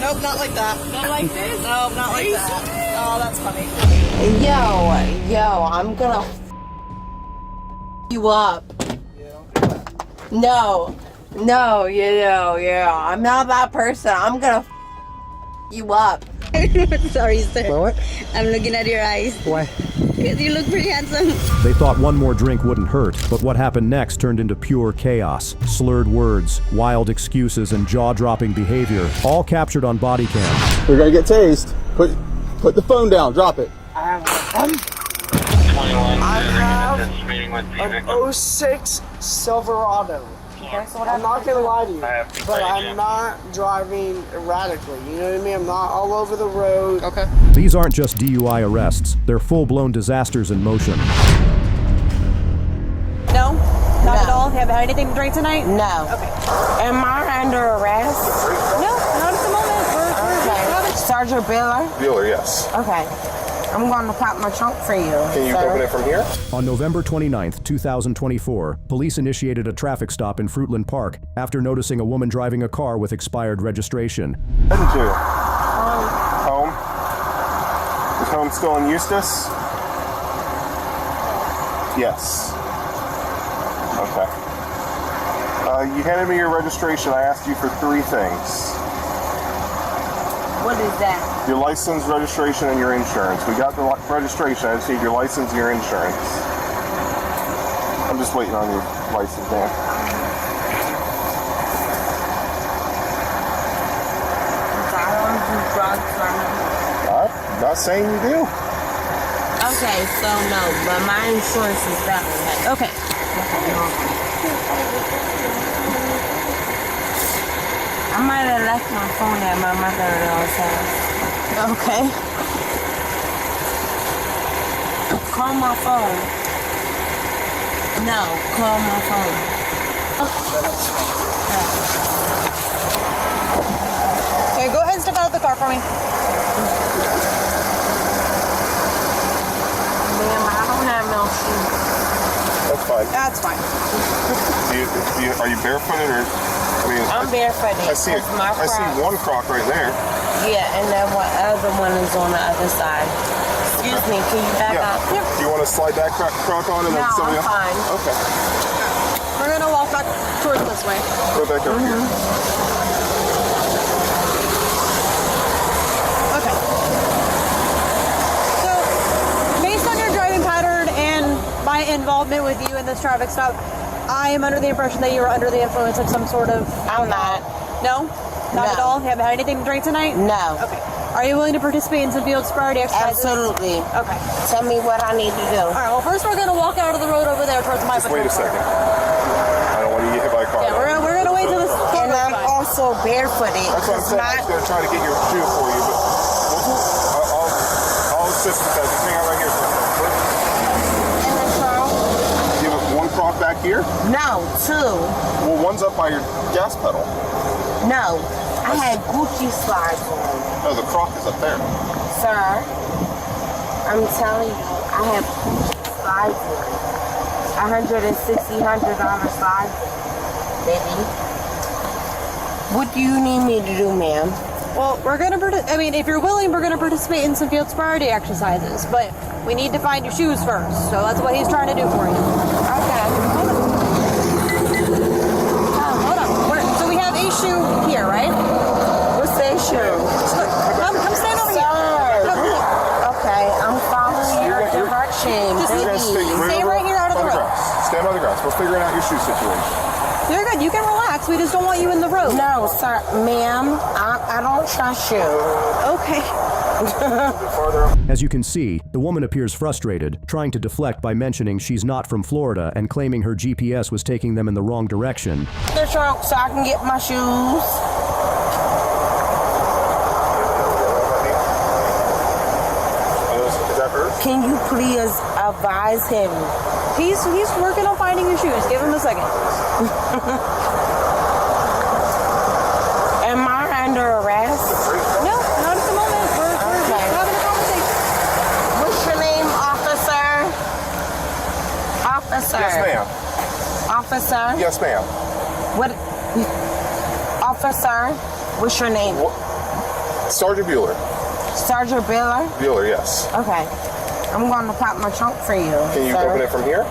Nope, not like that. Not like this? No, not like that. Oh, that's funny. Yo, I'm gonna you up. No, I'm not that person. I'm gonna you up. Sorry, sir. What? I'm looking at your eyes. Why? Because you look pretty handsome. They thought one more drink wouldn't hurt, but what happened next turned into pure chaos. Slurred words, wild excuses, and jaw-dropping behavior, all captured on Bodycam. You're gonna get tased. Put the phone down. Drop it. I have an 06 Silverado. I'm not gonna lie to you, but I'm not driving erratically. You know what I mean? I'm not all over the road. Okay. These aren't just DUI arrests, they're full-blown disasters in motion. No? Not at all? You haven't had anything to drink tonight? No. Okay. Am I under arrest? No, not at the moment. We're Sergeant Biller? Bueller, yes. Okay. I'm going to pop my trunk for you. Can you open it from here? On November 29th, 2024, police initiated a traffic stop in Fruitland Park after noticing a woman driving a car with expired registration. Heading to? Home. Is home still in Eustis? Yes. Okay. You handed me your registration. I asked you for 3 things. What is that? Your license, registration, and your insurance. We got the registration. I just need your license and your insurance. I'm just waiting on your license, man. I don't do drugs or nothing. I'm not saying you do. Okay, so no, but my insurance is valid. Okay. I might have left my phone at my mother-in-law's house. Okay. Call my phone. No, call my phone. Okay, go ahead and step out of the car for me. Ma'am, I don't have no shoes. That's fine. That's fine. Are you barefooted or? I'm barefooted. I see one croc right there. Yeah, and then other one is on the other side. Excuse me, can you back up? Do you want to slide that croc on and then No, somebody I'm else? fine. Okay. We're gonna walk back towards this way. Go back over here. Okay. So, based on your driving pattern and my involvement with you in this traffic stop, I am under the impression that you were under the influence of some sort of... I'm not. No? Not No. at all? You haven't had anything to drink tonight? No. Okay. Are you willing to participate in some field sobriety exercises? Absolutely. Okay. Tell me what I need to do. All right, well, first we're going to walk out of the road over there towards my Just wait a second. I don't want you to get hit by a car. Yeah, we're gonna wait till this. And I'm also barefooted. That's what I'm saying. I was going to try to get your shoe for you, but I'll assist with that. Just hang out right here. In the trunk? You have one croc back here? No, 2. Well, one's up by your gas pedal. No. I had Gucci slides on. No, the croc is up there. Sir, I'm telling you, I have Gucci slides on. $160 slides, baby. What do you need me to do, ma'am? Well, we're gonna. if you're willing, we're gonna participate in some field sobriety exercises. But we need to find your shoes first. So that's what he's trying to do for you. Okay. Hold on. So we have a shoe here, right? What's the issue? Come stand over here. Okay, I'm following your directions. Stay right here out of the road. Stand by the grass. We're figuring out your shoe situation. You're good. You can relax. We just don't want you in the road. No, sir, ma'am, I don't trust you. Okay. As you can see, the woman appears frustrated, trying to deflect by mentioning she's not from Florida and claiming her GPS was taking them in the wrong direction. The trunk so I can get my shoes. Is that her? Can you please advise him? He's working on finding your shoes. Give him a second. Am I under arrest? No, not at the moment. We're just having a conversation. What's your name, officer? Officer. Yes, ma'am. Officer. Yes, ma'am. What? Officer, what's your name? Sergeant Bueller. Sergeant Bueller? Bueller, yes. Okay. I'm going to pop my trunk for you. Can you open it from here?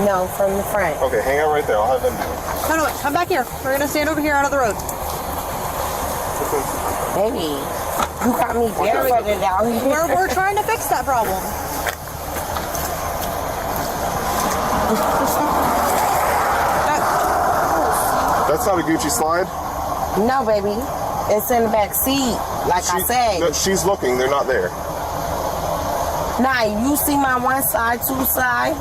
No, from the front. Okay, hang out right there. I'll have them do it. No, come back here. We're gonna stand over here out of the road. Baby, you got me barefooted out here. We're trying to fix that problem. That's not a Gucci slide. No, baby. It's in the back seat, like I said. No, she's looking. They're not there. Nah, you see my one side, two side?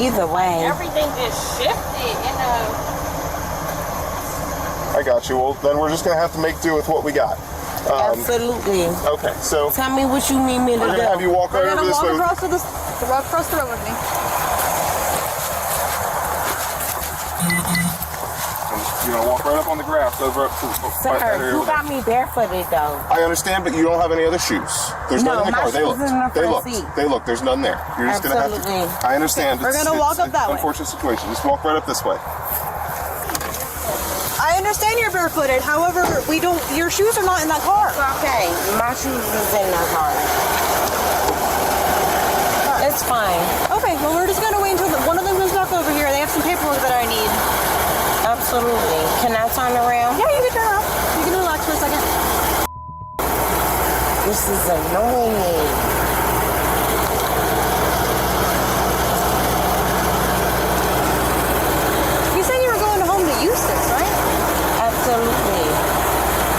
Either way. Everything just shifted, you know. I got you. Well, then we're just going to have to make do with what we got. Absolutely. Okay, so Tell me what you need me to we're do. going to have you walk right We're over gonna this walk way. across the road with me. You're going to walk right up on the grass over up to Sir, you got me barefooted though. I understand, but you don't have any other shoes. There's none in the my car. They shoes looked. is in the They front looked. seat. They looked. There's none there. You're just going to have Absolutely. to. I understand. We're gonna walk up that way. Unfortunate situation. Just walk right up this way. I understand you're barefooted. However, your shoes are not in that car. Okay, my shoes is in the car. It's fine. Okay, well, we're just gonna wait until one of them comes back over here. They have some paperwork that I need. Absolutely. Can I turn around? Yeah, you can turn around. You can relax for a second. This is annoying. You said you were going home to Eustis, right? Absolutely.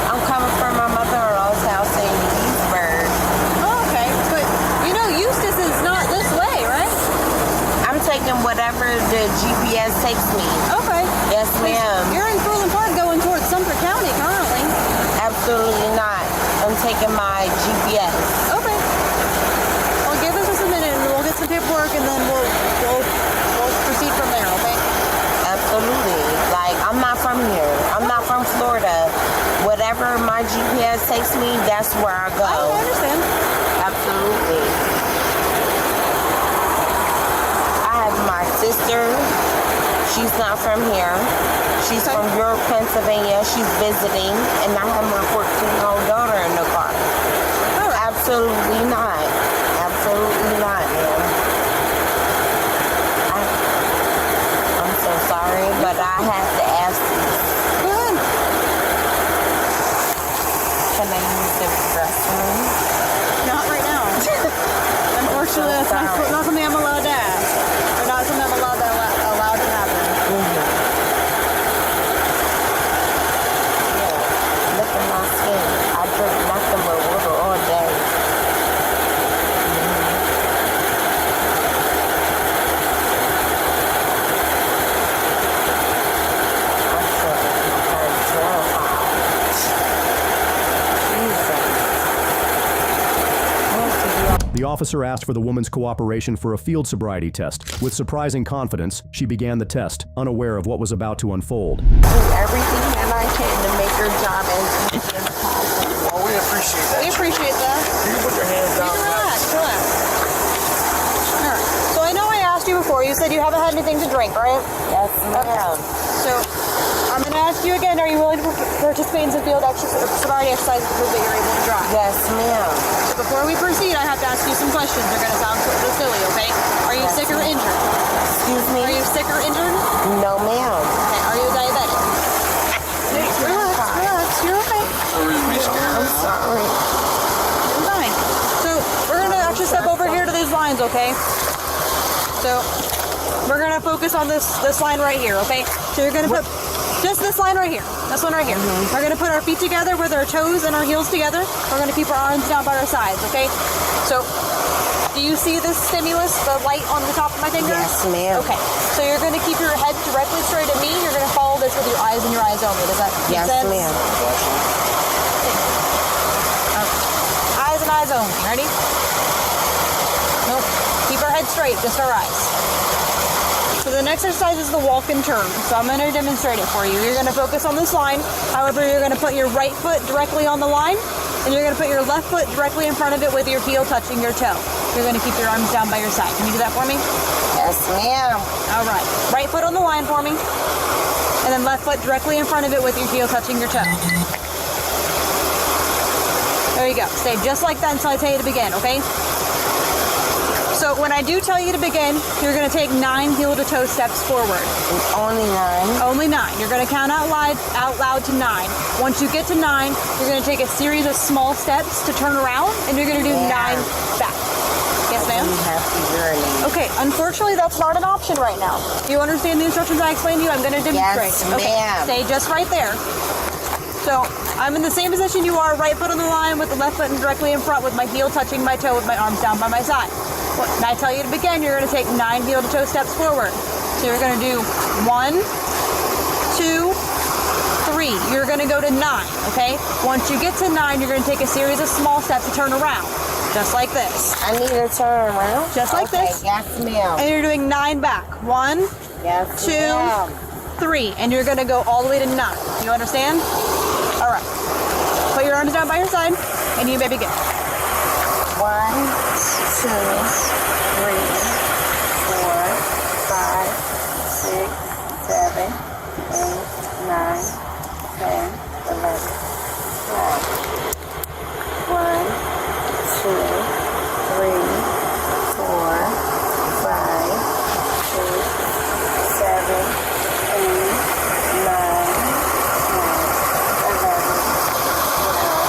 I'm coming from my mother-in-law's house in Eastburg. Oh, okay. But, Eustis is not this way, right? I'm taking whatever the GPS takes me. Okay. Yes, ma'am. You're in Fruitland Park going towards Sumter County currently. Absolutely not. I'm taking my GPS. Okay. Well, give us just a minute and we'll get some paperwork and then we'll proceed from there, okay? Absolutely. Like, I'm not from here. I'm not from Florida. Whatever my GPS takes me, that's where I go. Oh, I understand. Absolutely. I have my sister. She's not from here. She's from York, Pennsylvania. She's visiting. And I have my 14-year-old daughter in the car. All right. Absolutely not. Absolutely not, man. I'm so sorry, but I have to ask you. Go ahead. Can I use the restroom? Not right now. Unfortunately, that's not something I'm allowed to ask. Or not something I'm allowed to happen. Look at my skin. I drink nothing but water all day. The officer asked for the woman's cooperation for a field sobriety test. With surprising confidence, she began the test, unaware of what was about to unfold. Do everything that I can to make your job as easy as possible. Oh, we appreciate that. We appreciate that. You can put your hands down. Relax. All right. So I know I asked you before. You said you haven't had anything to drink, right? Yes, ma'am. So I'm going to ask you again, are you willing to participate in some field sobriety exercise to prove that you're able to drive? Yes, ma'am. So before we proceed, I have to ask you some questions. They're going to sound sort of silly, okay? Are you sick or injured? Excuse me? Are you sick or injured? No, ma'am. Okay. Are you diabetic? Relax. You're okay. I'm sorry. You're fine. So we're going to actually step over here to these lines, okay? So we're going to focus on this line right here, okay? So you're going to put just this line right here. This one right here. We're going to put our feet together with our toes and our heels together. We're going to keep our arms down by our sides, okay? So do you see this stimulus, the light on the top of my finger? Yes, ma'am. Okay. So you're going to keep your head directly straight at me. You're going to follow this with your eyes and your eyes only. Does that make Yes, sense? ma'am. Eyes and eyes only. Ready? Nope. Keep our head straight, just our eyes. So the next exercise is the walk and turn. So I'm going to demonstrate it for you. You're going to focus on this line. However, you're going to put your right foot directly on the line, and you're going to put your left foot directly in front of it with your heel touching your toe. You're going to keep your arms down by your side. Can you do that for me? Yes, ma'am. All right. Right foot on the line for me. and then left foot directly in front of it with your heel touching your toe. There you go. Stay just like that until I tell you to begin, okay? So when I do tell you to begin, you're going to take 9 heel to toe steps forward. Only 9? Only 9. You're going to count out loud to 9. Once you get to 9, you're going to take a series of small steps to turn around, and you're going to do 9 back. Yes, ma'am? You have to urinate. Okay, unfortunately, that's not an option right now. Do you understand the instructions I explained to you? I'm going to demonstrate. Yes, okay, ma'am. stay just right there. So I'm in the same position you are, right foot on the line with the left foot directly in front with my heel touching my toe with my arms down by my side. When I tell you to begin, you're going to take 9 heel to toe steps forward. So you're going to do 1, 2, 3. You're going to go to 9, okay? Once you get to 9, you're going to take a series of small steps to turn around. Just like this. I need to turn around? Just like this. Yes, ma'am. And you're doing 9 back. 1, Yes, 2, ma'am. 3. And you're going to go all the way to 9. You understand? All right. Put your arms down by your side, and you may begin. 1, 2, 3, 4, 5, 6, 7, 8, 9, 10, 11, 12. 1, 2, 3, 4, 5, 6, 7, 8, 9, 10, 11, 12,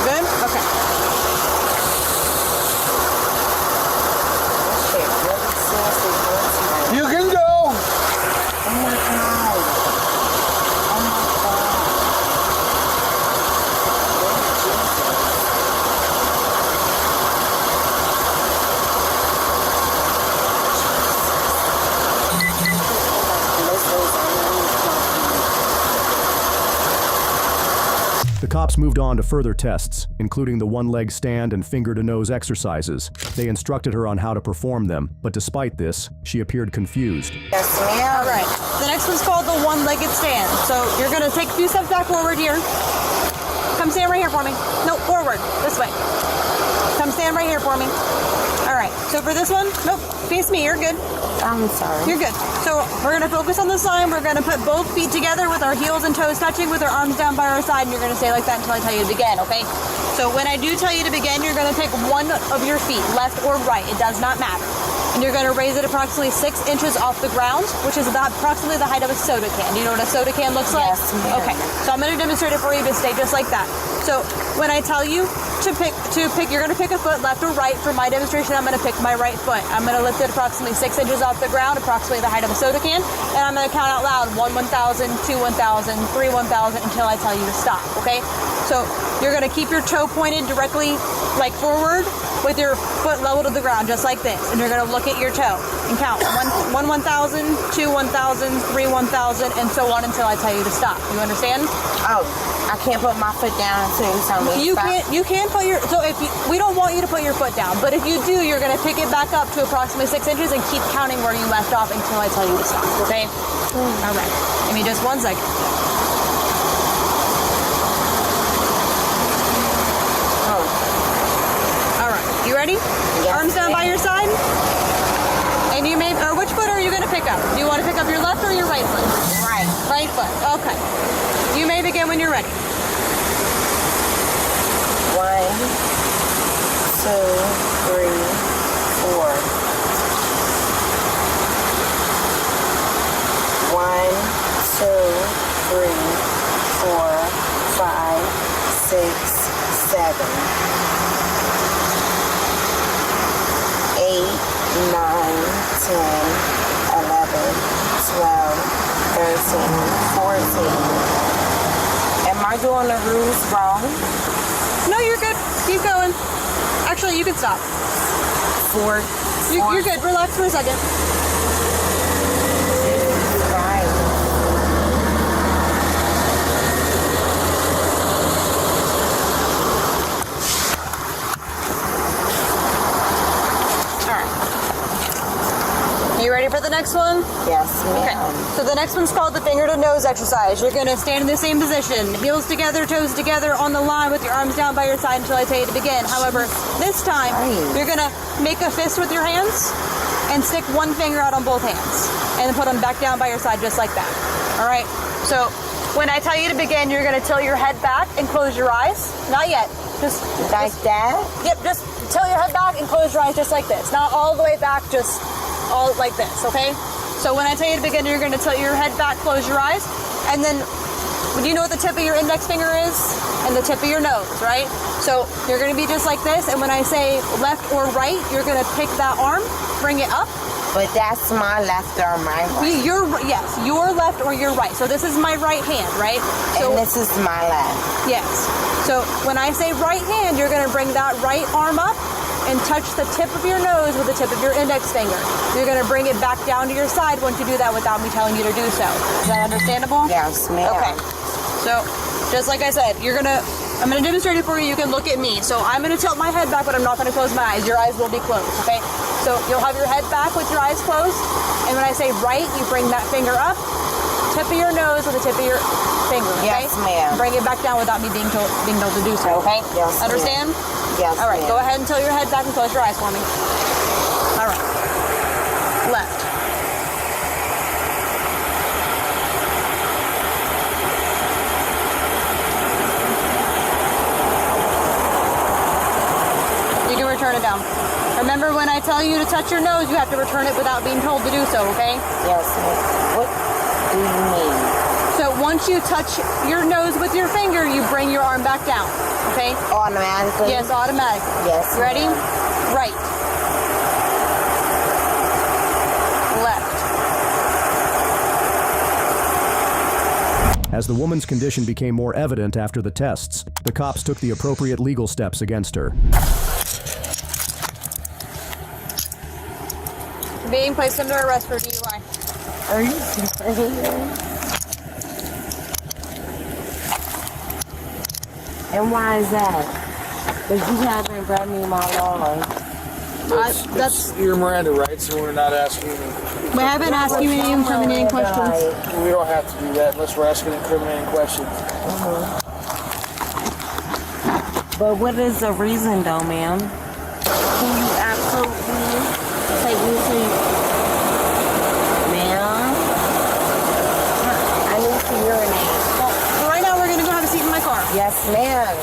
Good? Okay. You can go. Oh my God. Oh my The cops moved on to further tests, including the one-leg stand and finger-to-nose exercises. They instructed her on how to perform them, but despite this, she appeared confused. Yes, ma'am. All right. The next one's called the one-legged stand. So you're going to take a few steps back forward here. Come stand right here for me. No, forward. This way. Come stand right here for me. All right. So for this one, nope. Face me. You're good. I'm sorry. You're good. So we're going to focus on this line. We're going to put both feet together with our heels and toes touching with our arms down by our side, and you're going to stay like that until I tell you to begin, okay? So when I do tell you to begin, you're going to take one of your feet, left or right. It does not matter. And you're going to raise it approximately 6 inches off the ground, which is approximately the height of a soda can. Do you know what a soda can looks like? Yes, ma'am. Okay. So I'm going to demonstrate it for you, but stay just like that. So when I tell you to pick, you're going to pick a foot, left or right. For my demonstration, I'm going to pick my right foot. I'm going to lift it approximately 6 inches off the ground, approximately the height of a soda can, and I'm going to count out loud 1, 1,000, 2, 1,000, 3, 1,000 until I tell you to stop, okay? So you're going to keep your toe pointed directly like forward with your foot level to the ground, just like this, and you're going to look at your toe and count 1, 1,000, 2, 1,000, 3, 1,000, and so on until I tell you to stop. You understand? Oh, I can't put my foot down until you tell me to stop. You can put your, so if you, we don't want you to put your foot down, but if you do, you're going to pick it back up to approximately 6 inches and keep counting where you left off until I tell you to stop, okay? All right. Give me just 1 second. All right. You ready? Yes, Arms down by ma'am. your side. And you may, or which foot are you going to pick up? Do you want to pick up your left or your right foot? Right. Right foot. Okay. You may begin when you're ready. 1, 2, 3, 4. 1, 2, 3, 4, 5, 6, 7, 8, 9, 10, 11, 12, 13, 14. Am I doing the rules wrong? No, you're good. Keep going. Actually, you can stop. 4. You're good. Relax for a second. Right. All right. You ready for the next one? Yes, Okay. ma'am. So the next one's called the finger to nose exercise. You're gonna stand in the same position, heels together, toes together on the line with your arms down by your side until I tell you to begin. However, this time, you're gonna make a fist with your hands and stick one finger out on both hands. And then put them back down by your side just like that. All right? So when I tell you to begin, you're gonna tilt your head back and close your eyes. Not yet. Just like that? Yep, just tilt your head back and close your eyes just like this. Not all the way back, just all like this, okay? So when I tell you to begin, you're gonna tilt your head back, close your eyes, and then, do you know what the tip of your index finger is? And the tip of your nose, right? So you're gonna be just like this, and when I say left or right, you're gonna pick that arm, bring it up. But that's my left or my right? Yes, your left or your right. So this is my right hand, right? So, and this is my left. Yes. So when I say right hand, you're gonna bring that right arm up and touch the tip of your nose with the tip of your index finger. You're gonna bring it back down to your side once you do that without me telling you to do so. Is that understandable? Yes, ma'am. Okay. So, just like I said, I'm gonna demonstrate it for you. You can look at me. So I'm gonna tilt my head back, but I'm not gonna close my eyes. Your eyes will be closed, okay? So you'll have your head back with your eyes closed. And when I say right, you bring that finger up, tip of your nose with the tip of your finger, okay? Yes, ma'am. Bring it back down without me being told to do so, okay? Yes, Understand? Yes, All right, ma'am. go ahead and tilt your head back and close your eyes for me. All right. Left. You can return it down. Remember, when I tell you to touch your nose, you have to return it without being told to do so, okay? Yes, ma'am. What do you mean? So once you touch your nose with your finger, you bring your arm back down, okay? Automatically? Yes, automatically. Yes. You ready? Right. Left. As the woman's condition became more evident after the tests, the cops took the appropriate legal steps against her. Being placed under arrest for DUI. Are you serious? And why is that? Because you haven't read me my laws. That's your Miranda rights, and we're not asking you. we haven't asked you any incriminating questions. We don't have to do that unless we're asking incriminating questions. But what is the reason, though, ma'am? Can you absolutely take me to... Ma'am? I need to urinate. Well, right now we're gonna go have a seat in my car. Yes, ma'am.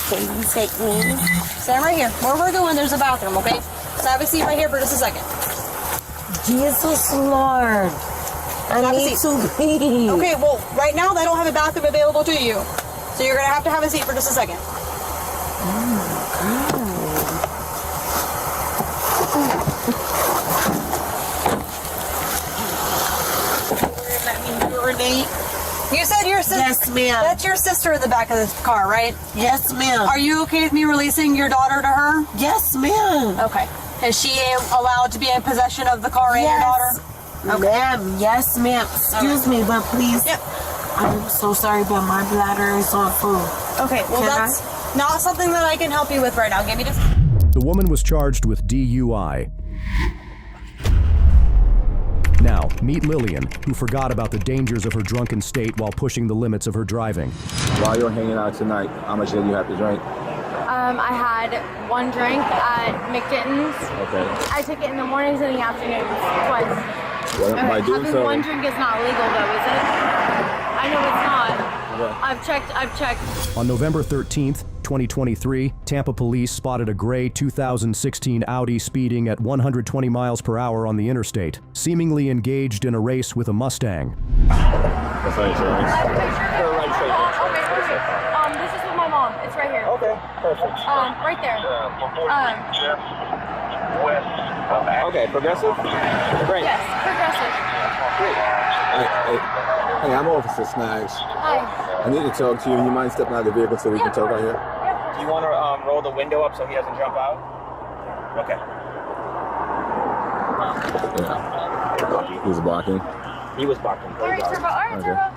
Can you take me? Stand right here. Where we're going, there's a bathroom, okay? So have a seat right here for just a second. Jesus Lord. I Have a need seat. to pee. Okay, well, right now they don't have a bathroom available to you. So you're gonna have to have a seat for just a second. Let me urinate. You said your sister. Yes, ma'am. That's your sister in the back of this car, right? Yes, ma'am. Are you okay with me releasing your daughter to her? Yes, ma'am. Okay. Is she allowed to be in possession of the car and your daughter? Okay. Ma'am, yes, ma'am. Excuse me, but please. Yep. I'm so sorry, but my bladder is on full. Okay, well, Can that's not something that I can help you with right now. Give me just... The woman was charged with DUI. Now, meet Lillian, who forgot about the dangers of her drunken state while pushing the limits of her driving. While you're hanging out tonight, how much did you have to drink? I had one drink at McDitton's. Okay. I took it in the mornings and the afternoons, twice. Well, Okay, by doing having so, one drink is not legal though, is it? I know it's not. Okay. I've checked. On November 13th, 2023, Tampa police spotted a gray 2016 Audi speeding at 120 miles per hour on the interstate, seemingly engaged in a race with a Mustang. That's not insurance. I have a picture. Okay, perfect. This is with my mom. It's right here. Okay, perfect. Right there. Okay, progressive? Great. Yes, progressive. Hey, I'm Officer Snipes. Hi. I need to talk to you. You mind stepping out of the vehicle so we can talk right here? Yeah. Do you want to roll the window up so he doesn't jump out? Okay. Yeah. He was barking. He was barking. All right, Turbo. All right, Okay. Turbo.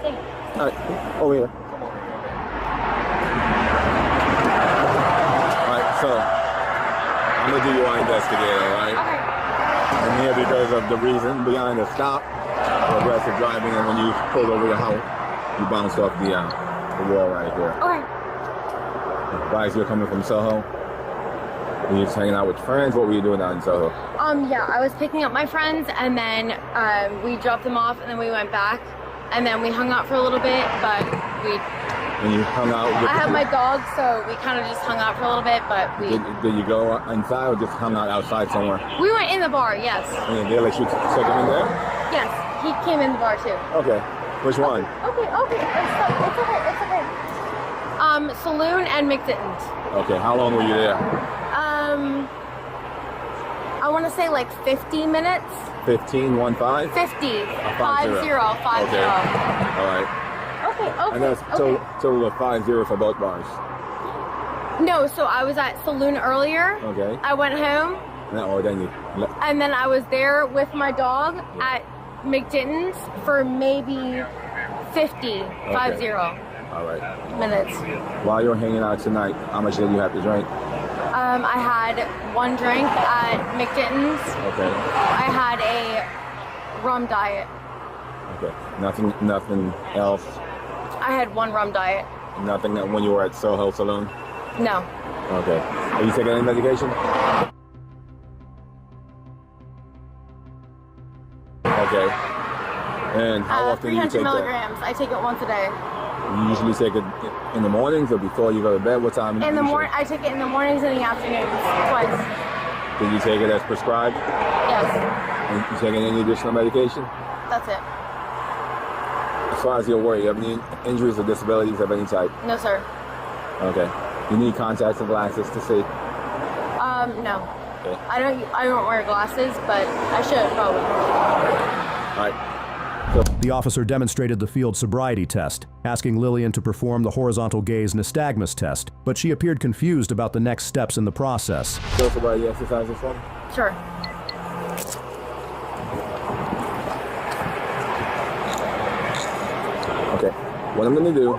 Thank you. All right, over here. All right, so I'm a DUI investigator, all right? of the reason behind the stop, aggressive driving, and when you pulled over the house, you bounced off the wall right here. Okay. Guys, you're coming from Soho. Were you just hanging out with friends? What were you doing out in Soho? Yeah, I was picking up my friends, and then we dropped them off, and then we went back, and then we hung out for a little bit, but we... When you hung out with I have my dog, so we kind of just hung out for a little bit, but we... Did you go inside or just hung out outside somewhere? We went in the bar, yes. And they let you check him in there? Yes, he came in the bar too. Okay. Which one? Okay. It's okay. Saloon and McDitton's. Okay. How long were you there? I want to say like 50 minutes. 15, 1-5? 50. 50. 50. Okay. All right. Okay. And that's total of 5-0 for both bars. No, so I was at Saloon earlier. Okay. I went home. And then I was there with my dog at McDitton's for maybe 50. All right. Minutes. While you were hanging out tonight, how much did you have to drink? I had one drink at McDitton's. Okay. I had a rum diet. Okay. Nothing else? I had one rum diet. Nothing that when you were at Soho Saloon? No. Okay. Are you taking any medication? Okay. And how often do you take 300 milligrams. I take it once a day. You usually take it in the mornings or before you go to bed? What time? In the morning. I take it in the mornings and the afternoons, twice. Did you take it as prescribed? Yes. And you taking any additional medication? That's it. As far as you're worried, you have any injuries or disabilities of any type? No, sir. Okay. You need contacts and glasses to see? No. Okay. I don't wear glasses, but I should probably. All right. The officer demonstrated the field sobriety test, asking Lillian to perform the horizontal gaze nystagmus test, but she appeared confused about the next steps in the process. Field sobriety exercises for me? Sure. Okay. What I'm going to do,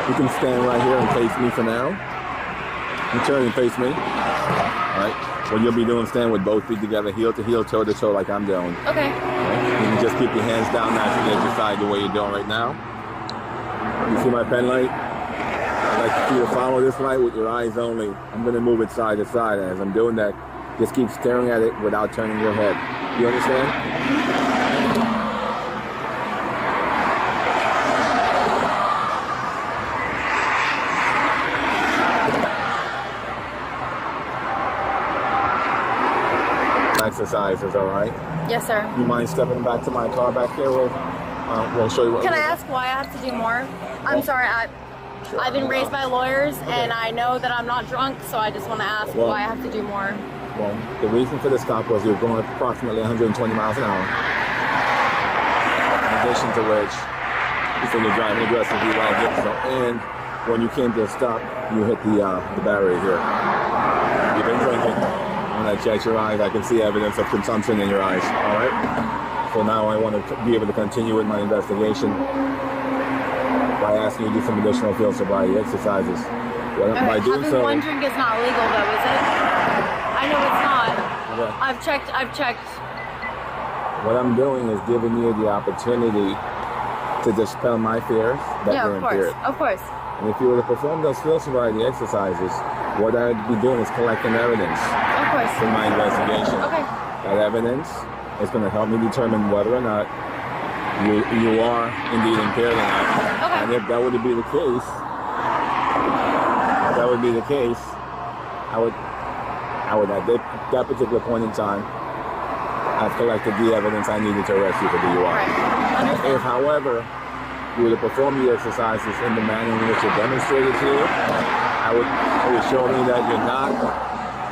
you can stand right here and face me for now. You turn and face me. All right. What you'll be doing, stand with both feet together, heel to heel, toe to toe, like I'm doing. Okay. You can just keep your hands down naturally at your side the way you're doing right now. You see my pen light? I'd like you to follow this light with your eyes only. I'm going to move it side to side, and as I'm doing that, just keep staring at it without turning your head. You understand? Exercises, all right? Yes, sir. You mind stepping back to my car back here? We'll show you what. Can I ask why I have to do more? I'm sorry. I've been raised by lawyers, and I know that I'm not drunk, so I just want to ask why I have to do more. Well, the reason for the stop was you're going approximately 120 miles an hour. In addition to which, you said you're driving aggressively while doing so, and when you came to a stop, you hit the barrier here. You've been drinking. When I check your eyes, I can see evidence of consumption in your eyes. All right. So now I want to be able to continue with my investigation by asking you to do some additional field sobriety exercises. By doing so, one drink is not legal, though, is it? I know it's not. Okay. I've checked. What I'm doing is giving you the opportunity to dispel my fears that you're impaired. Of course. And if you were to perform those field sobriety exercises, what I'd be doing is collecting evidence for my investigation. Okay. That evidence is going to help me determine whether or not you are indeed impaired or not. Okay. And if that would be the case, I would at that particular point in time, I've collected the evidence I needed to arrest you for DUI. Right. If, however, you were to perform the exercises in the manner in which it demonstrated to you, it would show me that you're not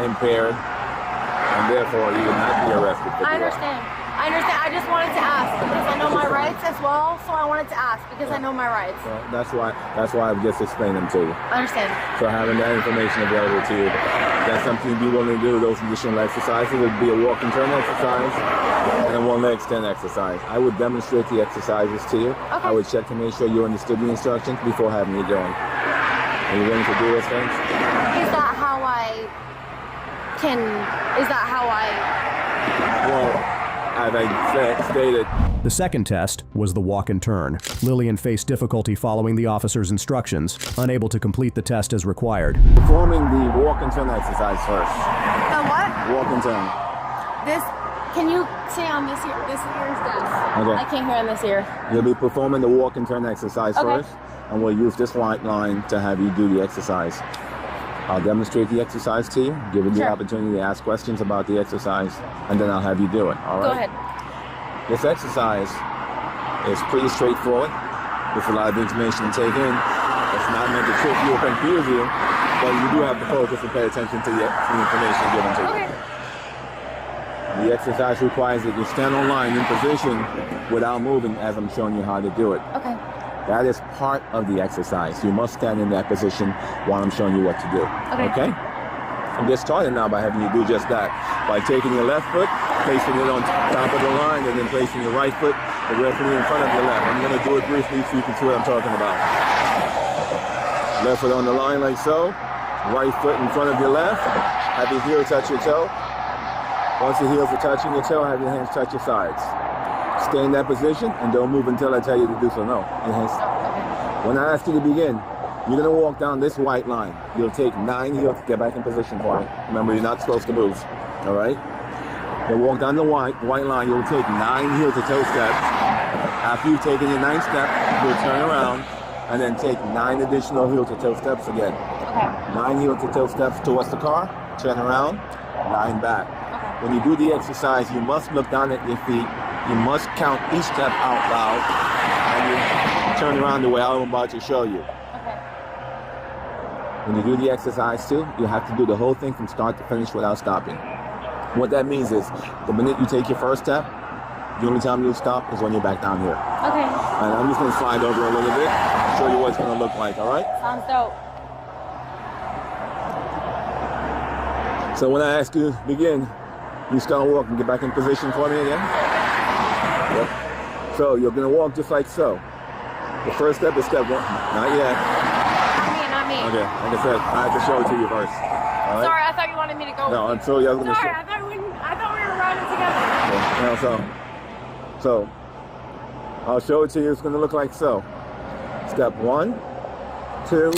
impaired, and therefore you would not be arrested for DUI. I understand. I just wanted to ask because I know my rights as well, so I wanted to ask because I know my rights. Well, that's why I've just explained them to you. I understand. So having that information available to you, that's something you'd be willing to do. Those additional exercises would be a walk and turn exercise and a one leg extend exercise. I would demonstrate the exercises to you. Okay. I would check to make sure you understood the instructions before having you doing. Are you willing to do those things? Is that how I is that how Well, as I stated, The second test was the walk and turn. Lillian faced difficulty following the officer's instructions, unable to complete the test as required. performing the walk and turn exercise first. The what? Walk and turn. Can you say on this ear? This ear is deaf. Okay. I can't hear on this ear. You'll be performing the walk and turn exercise Okay. first, and we'll use this white line to have you do the exercise. I'll demonstrate the exercise to you, give you the Sure. opportunity to ask questions about the exercise, and then I'll have you do it. All right? Go ahead. This exercise is pretty straightforward. There's a lot of information to take in. It's not meant to trick you or confuse you, but you do have to focus and pay attention to the information given to you. Okay. The exercise requires that you stand on line in position without moving as I'm showing you how to do it. Okay. That is part of the exercise. You must stand in that position while I'm showing you what to do. Okay. And get started now by having you do just that. By taking your left foot, placing it on top of the line, and then placing your right foot directly in front of your left. I'm going to do it briefly so you can see what I'm talking about. Left foot on the line like so. Right foot in front of your left. Have your heel touch your toe. Once your heels are touching your toe, have your hands touch your sides. Stay in that position and don't move until I tell you to do so. No. When I ask you to begin, you're going to walk down this white line. You'll take 9 heels to get back in position for me. Remember, you're not supposed to move. All right? You'll walk down the white line. You'll take 9 heels to toe steps. After you've taken your 9th step, you'll turn around and then take 9 additional heel to toe steps again. Okay. 9 heel to toe steps towards the car. Turn around. 9 back. When you do the exercise, you must look down at your feet. You must count each step out loud, and you turn around the way I'm about to show you. Okay. When you do the exercise too, you have to do the whole thing from start to finish without stopping. What that means is, the minute you take your first step, the only time you'll stop is when you're back down here. Okay. And I'm just going to slide over a little bit, show you what it's going to look like, all right? Sounds dope. So when I ask you to begin, you start walking, get back in position for me again. Yep. So you're going to walk just like so. The first step is step 1. Not yet. Not me. Okay, like I said, I have to show it to you first. All right? Sorry, I thought you wanted me to go. No, until you. I was going to Sorry, show. I thought we were riding together. Okay, so I'll show it to you. It's going to look like so. Step 1, 2.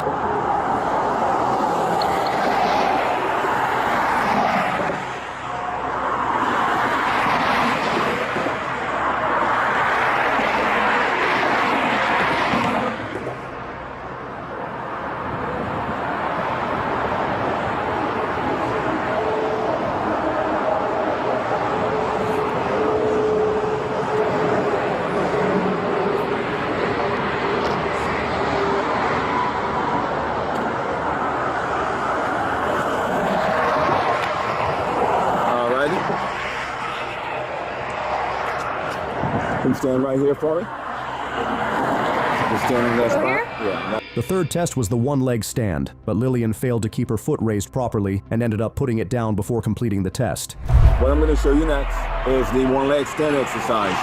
Can you stand right here for me? Just stand in that spot. Here? Yeah. The third test was the one-leg stand, but Lillian failed to keep her foot raised properly and ended up putting it down before completing the test. What I'm going to show you next is the one-leg stand exercise.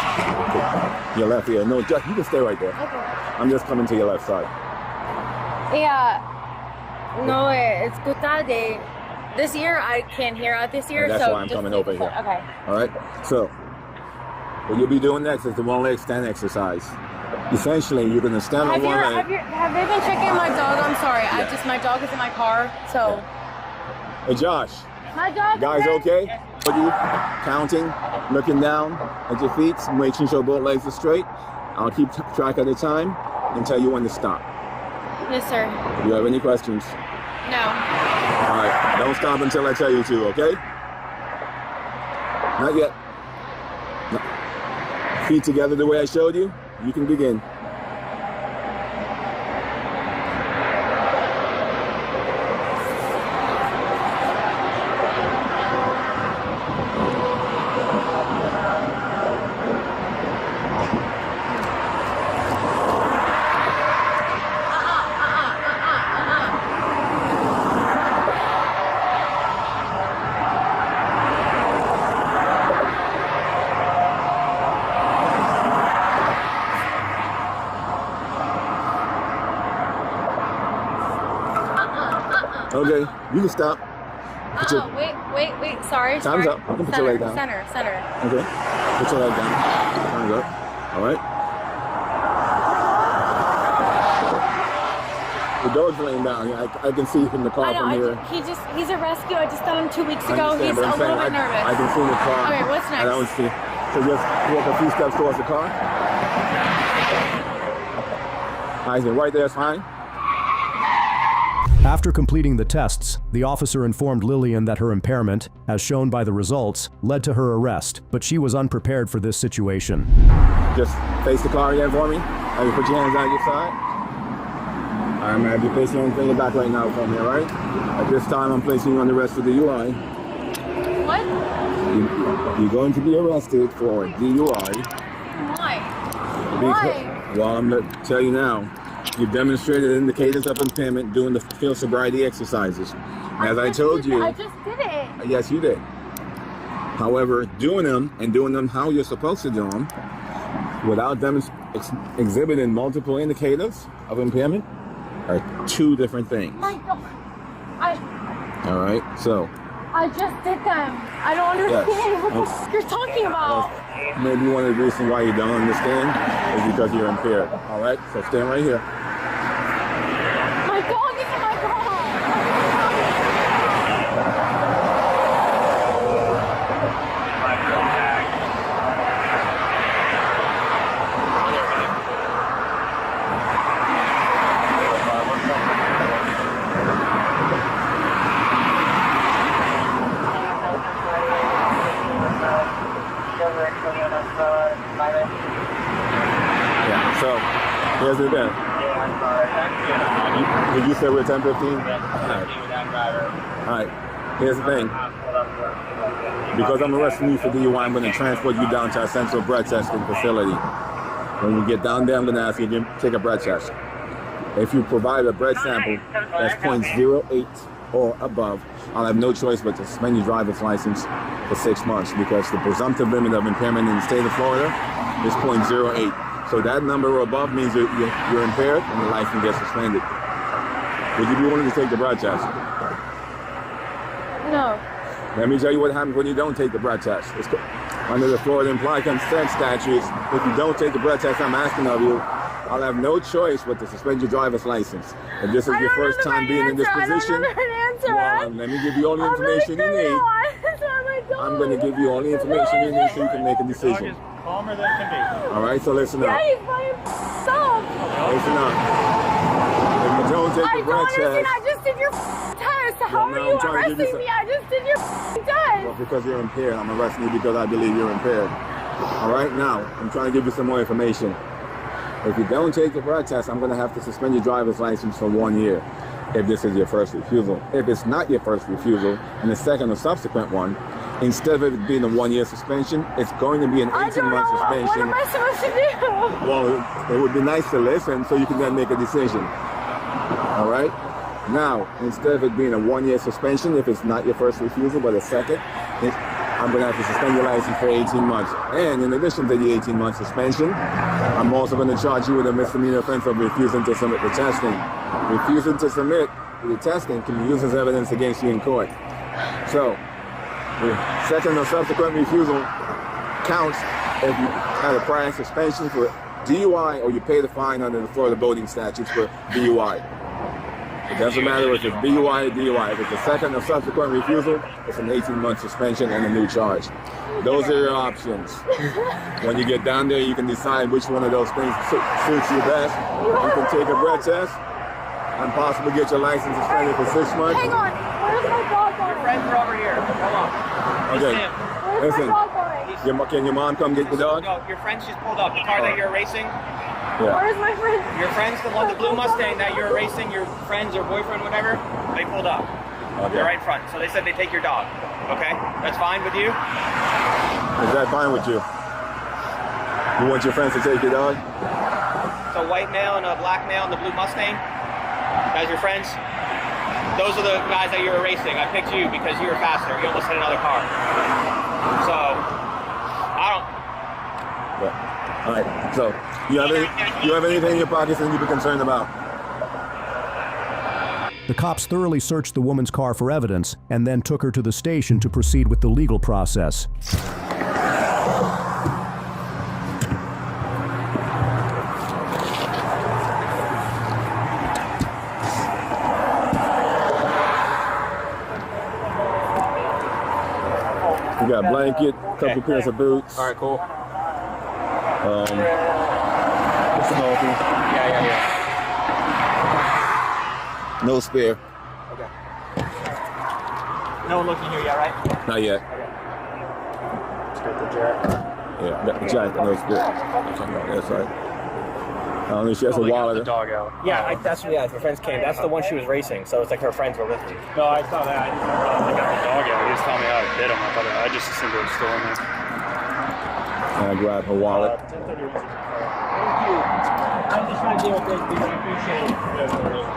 Your left ear. No, Jack, you can stay right there. Okay. I'm just coming to your left side. Yeah. No, it's escuta de. This year I can't hear out this year, And that's so why I'm just coming leave over it here. Okay. All right? So, what you'll be doing next is the one-leg stand exercise. Essentially, you're going to stand on one leg. Have they been checking my dog? I'm sorry. Yeah. My dog is in my car, so. Hey, Josh. My dog. Guys, okay? Are you counting, looking down at your feet, making sure both legs are straight? I'll keep track of the time and tell you when to stop. Yes, sir. Do you have any questions? No. All right, don't stop until I tell you to, okay? Not yet. No. Feet together the way I showed you. You can begin. Okay, you can stop. Wait. Sorry. Time's up. You can put your leg down. Center. Okay. Put your leg down. Time's up. All right. The dog's laying down. I can see from the car from here. He's a rescue. I just got him 2 weeks ago. He's He's a little bit nervous. I can see the car. Okay, what's next? I don't see. So just walk a few steps towards the car. Isaac, right there is fine. After completing the tests, the officer informed Lillian that her impairment, as shown by the results, led to her arrest, but she was unprepared for this situation. Just face the car again for me. Have you put your hands on your side? All right, man. Have you placed your finger back right now for me, all right? At this time, I'm placing you on the arrest for DUI. What? You're going to be arrested for DUI. Why? Well, I'm going to tell you now. You've demonstrated indicators of impairment doing the field sobriety exercises. As I told you. I just did it. Yes, you did. However, doing them and doing them how you're supposed to do them, without exhibiting multiple indicators of impairment, are two different things. My God. All right, so. I just did them. I don't understand what the f you're talking about. Maybe one of the reasons why you don't understand is because you're impaired. All right, so stand right here. My dog is in my car. Yeah, so here's the thing. Did you say we're 10:15? All right, here's the thing. Because I'm arresting you for DUI, I'm going to transport you down to our central breath testing facility. When you get down there, I'm going to ask you to take a breath test. If you provide a breath sample that's 0.08 or above, I'll have no choice but to suspend your driver's license for 6 months, because the presumptive limit of impairment in the state of Florida is 0.08. So that number or above means you're impaired and your license gets suspended. Would you be willing to take the breath test? No. Let me tell you what happens when you don't take the breath test. Under the Florida implied consent statutes, if you don't take the breath test I'm asking of you, I'll have no choice but to suspend your driver's license. If this is your first time being in this position, well, let me give you all the information you need. I'm going to give you all the information you need so you can make a decision. Calmer than can be. All right, so listen up. Yeah, he's by himself. Listen up. If you don't take the breath test, I just did your test. How are you arresting me? I just did your test. Well, because you're impaired. I'm arresting you because I believe you're impaired. All right, now, I'm trying to give you some more information. If you don't take the breath test, I'm going to have to suspend your driver's license for 1 year if this is your first refusal. If it's not your first refusal and the second or subsequent one, instead of it being a 1 year suspension, it's going to be an 18-month suspension. What am I supposed to do? Well, it would be nice to listen so you can then make a decision. All right? Now, instead of it being a 1 year suspension, if it's not your first refusal but a second, I'm going to have to suspend your license for 18 months. And in addition to the 18-month suspension, I'm also going to charge you with a misdemeanor offense of refusing to submit the testing. Refusing to submit the testing can be used as evidence against you in court. So, the second or subsequent refusal counts if you had a prior suspension for DUI or you pay the fine under the Florida voting statutes for DUI. It doesn't matter if it's DUI or DUI. If it's a second or subsequent refusal, it's an 18-month suspension and a new charge. Those are your options. When you get down there, you can decide which one of those things suits you best. You can take a breath test and possibly get your license suspended for 6 months. Hang on. Where's my dog going? Your friends are over here. Hold on. Okay. Where's Listen. my dog going? Can your mom come get the dog? No, your friends just pulled up. The car that you're racing. Yeah. Where's my friend? Your friends, the blue Mustang that you're racing, your friends or boyfriend, whatever, they pulled up. Okay. They're right in front. So they said they take your dog. Okay? That's fine with you? Is that fine with you? You want your friends to take your dog? It's a white male and a black male in the blue Mustang. Guys, your friends? Those are the guys that you were racing. I picked you because you were faster. You almost hit another car. So, I don't... Yeah. All right. So, you have anything in your pockets that you be concerned about? The cops thoroughly searched the woman's car for evidence and then took her to the station to proceed with the legal process. We got a blanket, a couple pairs of boots. All right, cool. What's the whole thing? Yeah. No spare. Okay. No one looking here yet, right? Not yet. Got the jacket. Yeah, got the jacket, no spare. That's right. I don't think she has a wallet. The dog out. Yeah, that's her friends came. That's the one she was racing, so it's like her friends were with me. No, I saw that. I didn't realize they got the dog out. He was telling me how to bit him. I just assumed it was still in there. And I grabbed her wallet. 10:30. Thank you. I'm just trying to deal with this, dude. I appreciate it.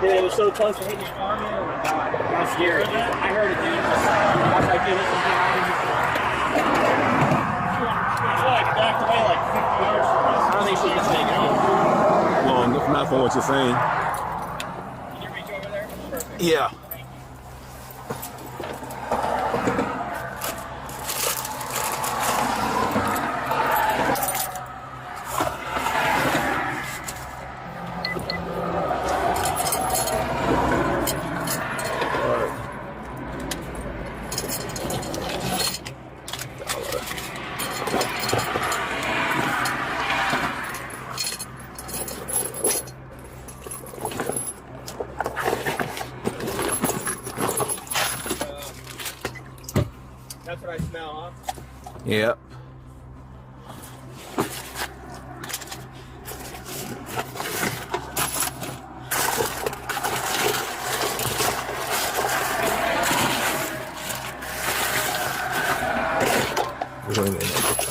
Dude, it was so close to hitting your car, man. Oh my God. That was scary. I heard it, dude. I was like, dude, this is behind me. She like backed away like 50 yards from us. I don't think she was taking it. Well, not from what you're saying. Can you reach over there? Perfect. Yeah. That's what I smell, huh? Yep. We're in the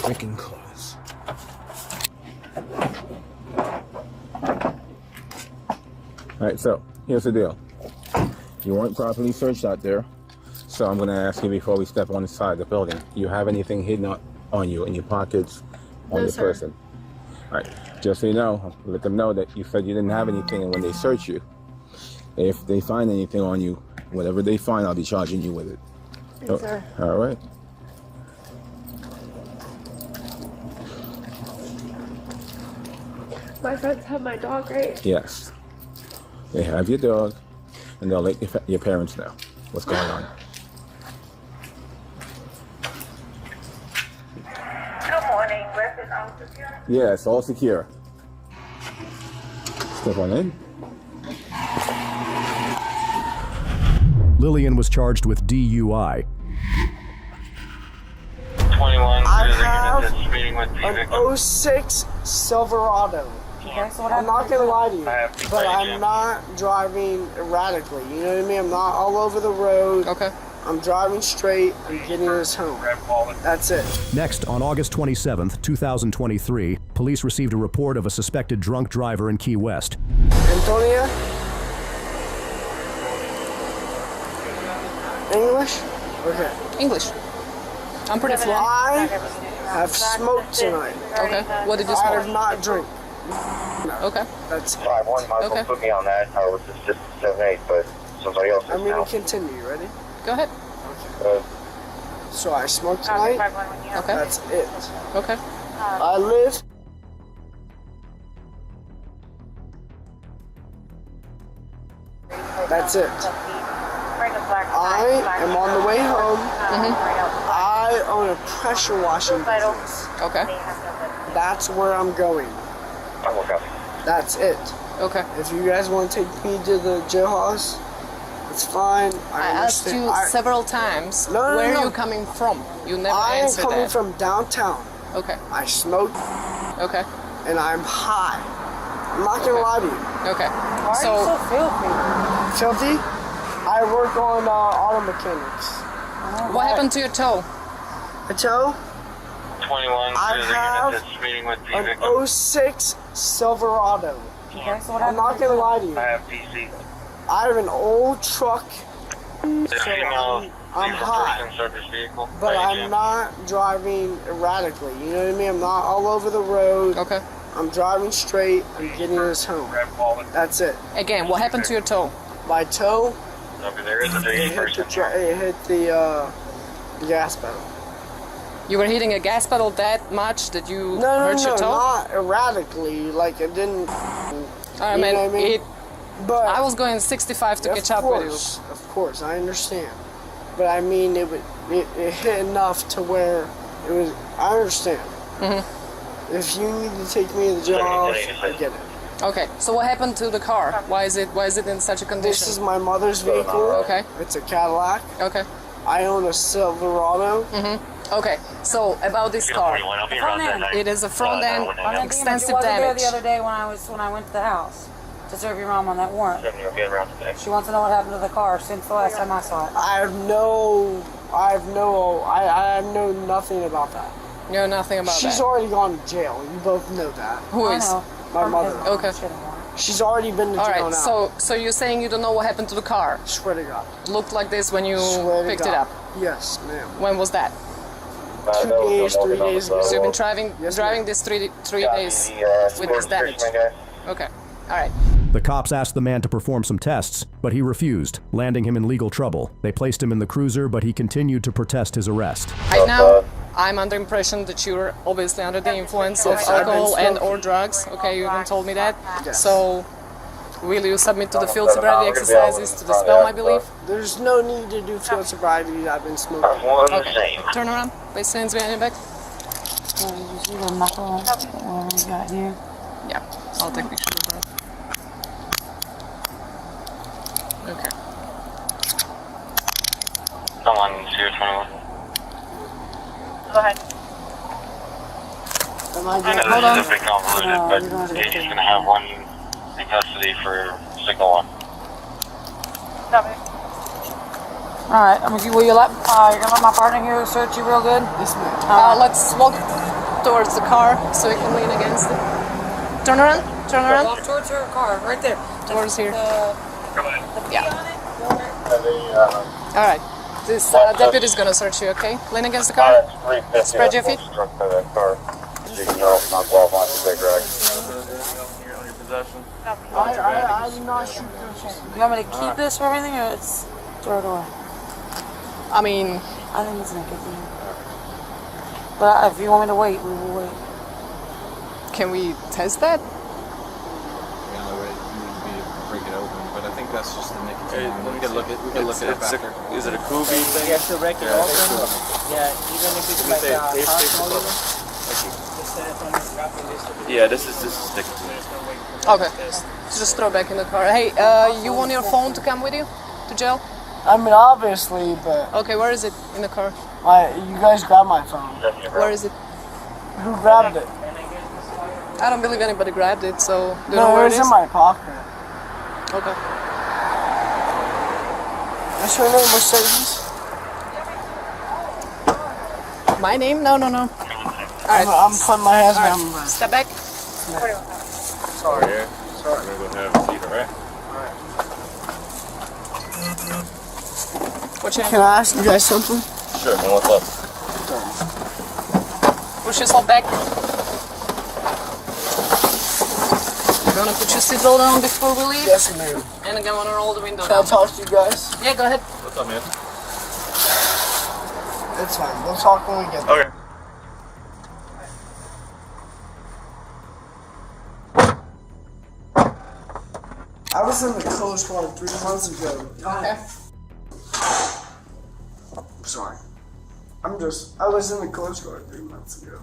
freaking clothes. All right, so here's the deal. You weren't properly searched out there. So I'm going to ask you before we step on the side of the building, you have anything hidden on you, in your pockets, on your person? All right, just so you know, let them know that you said you didn't have anything, and when they search you, if they find anything on you, whatever they find, I'll be charging you with it. Yes, sir. All right. My friends have my dog, right? Yes. They have your dog, and they'll let your parents know what's going on. Good morning. Where's it all secure? Yeah, it's all secure. Step on in. Lillian was charged with DUI. 21. I have Meeting with the an victim. 06 Silverado. I'm not gonna lie to you, but I'm not driving erratically. You know what I mean? I'm not all over the road. Okay. I'm driving straight. I'm getting us home. That's it. Next, on August 27th, 2023, police received a report of a suspected drunk driver in Key West. Antonia? English? Okay. English. I'm pretty fluent. I have smoked tonight. Okay. What did you I have smoke? not drink. Okay. That's it. 5-1 might as well put me on that. I was just 7-8, but somebody else I'm is now. gonna continue. Ready? Go ahead. So I smoked tonight. Okay. That's it. Okay. I live. That's it. I am on the way home. I own a pressure washing business. Okay. That's where I'm going. I work out. That's it. Okay. If you guys want to take me to the jailhouse, it's fine. I asked you several times No, where no. you coming from. You never I am answered coming that. from downtown. Okay. I smoked Okay. and I'm high. I'm not gonna lie to you. Okay. Why So, are you so filthy? Filthy? I work on auto mechanics. what happened to your toe? A toe? 21. I have meeting with the an victim. 06 Silverado. I'm not gonna lie to you. I have PC. I have an old truck, The female I'm lethal high. person service vehicle. but Right, I'm Jim? not driving erratically. You know what I mean? I'm not all over the road. Okay. I'm driving straight. I'm getting us home. Grab wallet. That's it. Again, what happened to your toe? My toe, Okay, there is a It hit the gas pedal. You were hitting a gas pedal that much that you No, hurt your toe? not erratically. Like it didn't. I you mean, know what I mean? But I was going 65 to catch up with you. Of course, I understand. But I mean, it hit enough to where it was. I understand. If you need to take me to the jail, I get it. Okay, so what happened to the car? Why is it in such a condition? This is my mother's vehicle. Okay. It's a Cadillac. Okay. I own a Silverado. Okay, so about this car. It is a front end, extensive damage. The other day when I went to the house to serve your mom on that warrant. She wants to know what happened to the car since the last time I saw it. I know nothing about that. You know nothing about that? She's already gone to jail. You both know that. Who is? My mother. Okay. She's already been to jail Alright, now. so you're saying you don't know what happened to the car? Swear to God. Looked like this when you picked it up? Yes, ma'am. When was that? 2 days, 3 days ago. So you've been driving this three days with this damage? Okay, alright. The cops asked the man to perform some tests, but he refused, landing him in legal trouble. They placed him in the cruiser, but he continued to protest his arrest. Right now, I'm under impression that you're obviously under the influence of alcohol and or drugs. Okay, you even told me that. Yes. So, will you submit to the field sobriety exercises to dispel my belief? There's no need to do field sobriety. I've been smoking. Okay. Turn around. Place hands behind your back. Did you see the knuckle we got here? Yeah, I'll take pictures of that. Okay. Someone 021. Go ahead. Am I I know good? this is a bit convoluted, but he's going to have one in custody for signal 1. Copy. Alright, will you let my partner here search you real good? Yes, ma'am. Let's walk towards the car so we can lean against it. Turn around. Turn around. Walk towards her car, right there. Towards here. Yeah. Yeah. Alright. This deputy's gonna search you, okay? Lean against the car. Spread your feet. I did not shoot your You want me to keep this for everything or it's throw it away? I mean, I think it's nicotine. But if you want me to wait, we will wait. can we test that? Break it open, but I think that's just the nicotine. We can look at it after. Is it a Kubi thing? You have to break it open. Yeah, even if it's like Yeah, this is nicotine. Okay. So just throw it back in the car. Hey, you want your phone to come with you to jail? I mean, obviously, but Okay, where is it in the car? you guys grabbed my phone. Where is it? Who grabbed it? I don't believe anybody grabbed it, so do you No, know where it it was is? in my pocket. Okay. What's your name, Mercedes? My name? No. Alright. I'm putting my hands behind my Alright. back. Step back. Sorry. Sorry. I'm gonna go have a seat, alright? What's your Can I ask you guys something? Sure, man, what's up? Push yourself back. You wanna put your seatbelt on before we leave? Yes, ma'am. And again, wanna roll the window Can I down. talk to you guys? Yeah, go ahead. What's up, man? It's fine. We'll talk when we get there. Okay. I was in the Coast Guard 3 months ago. Okay. Sorry. I was in the Coast Guard 3 months ago.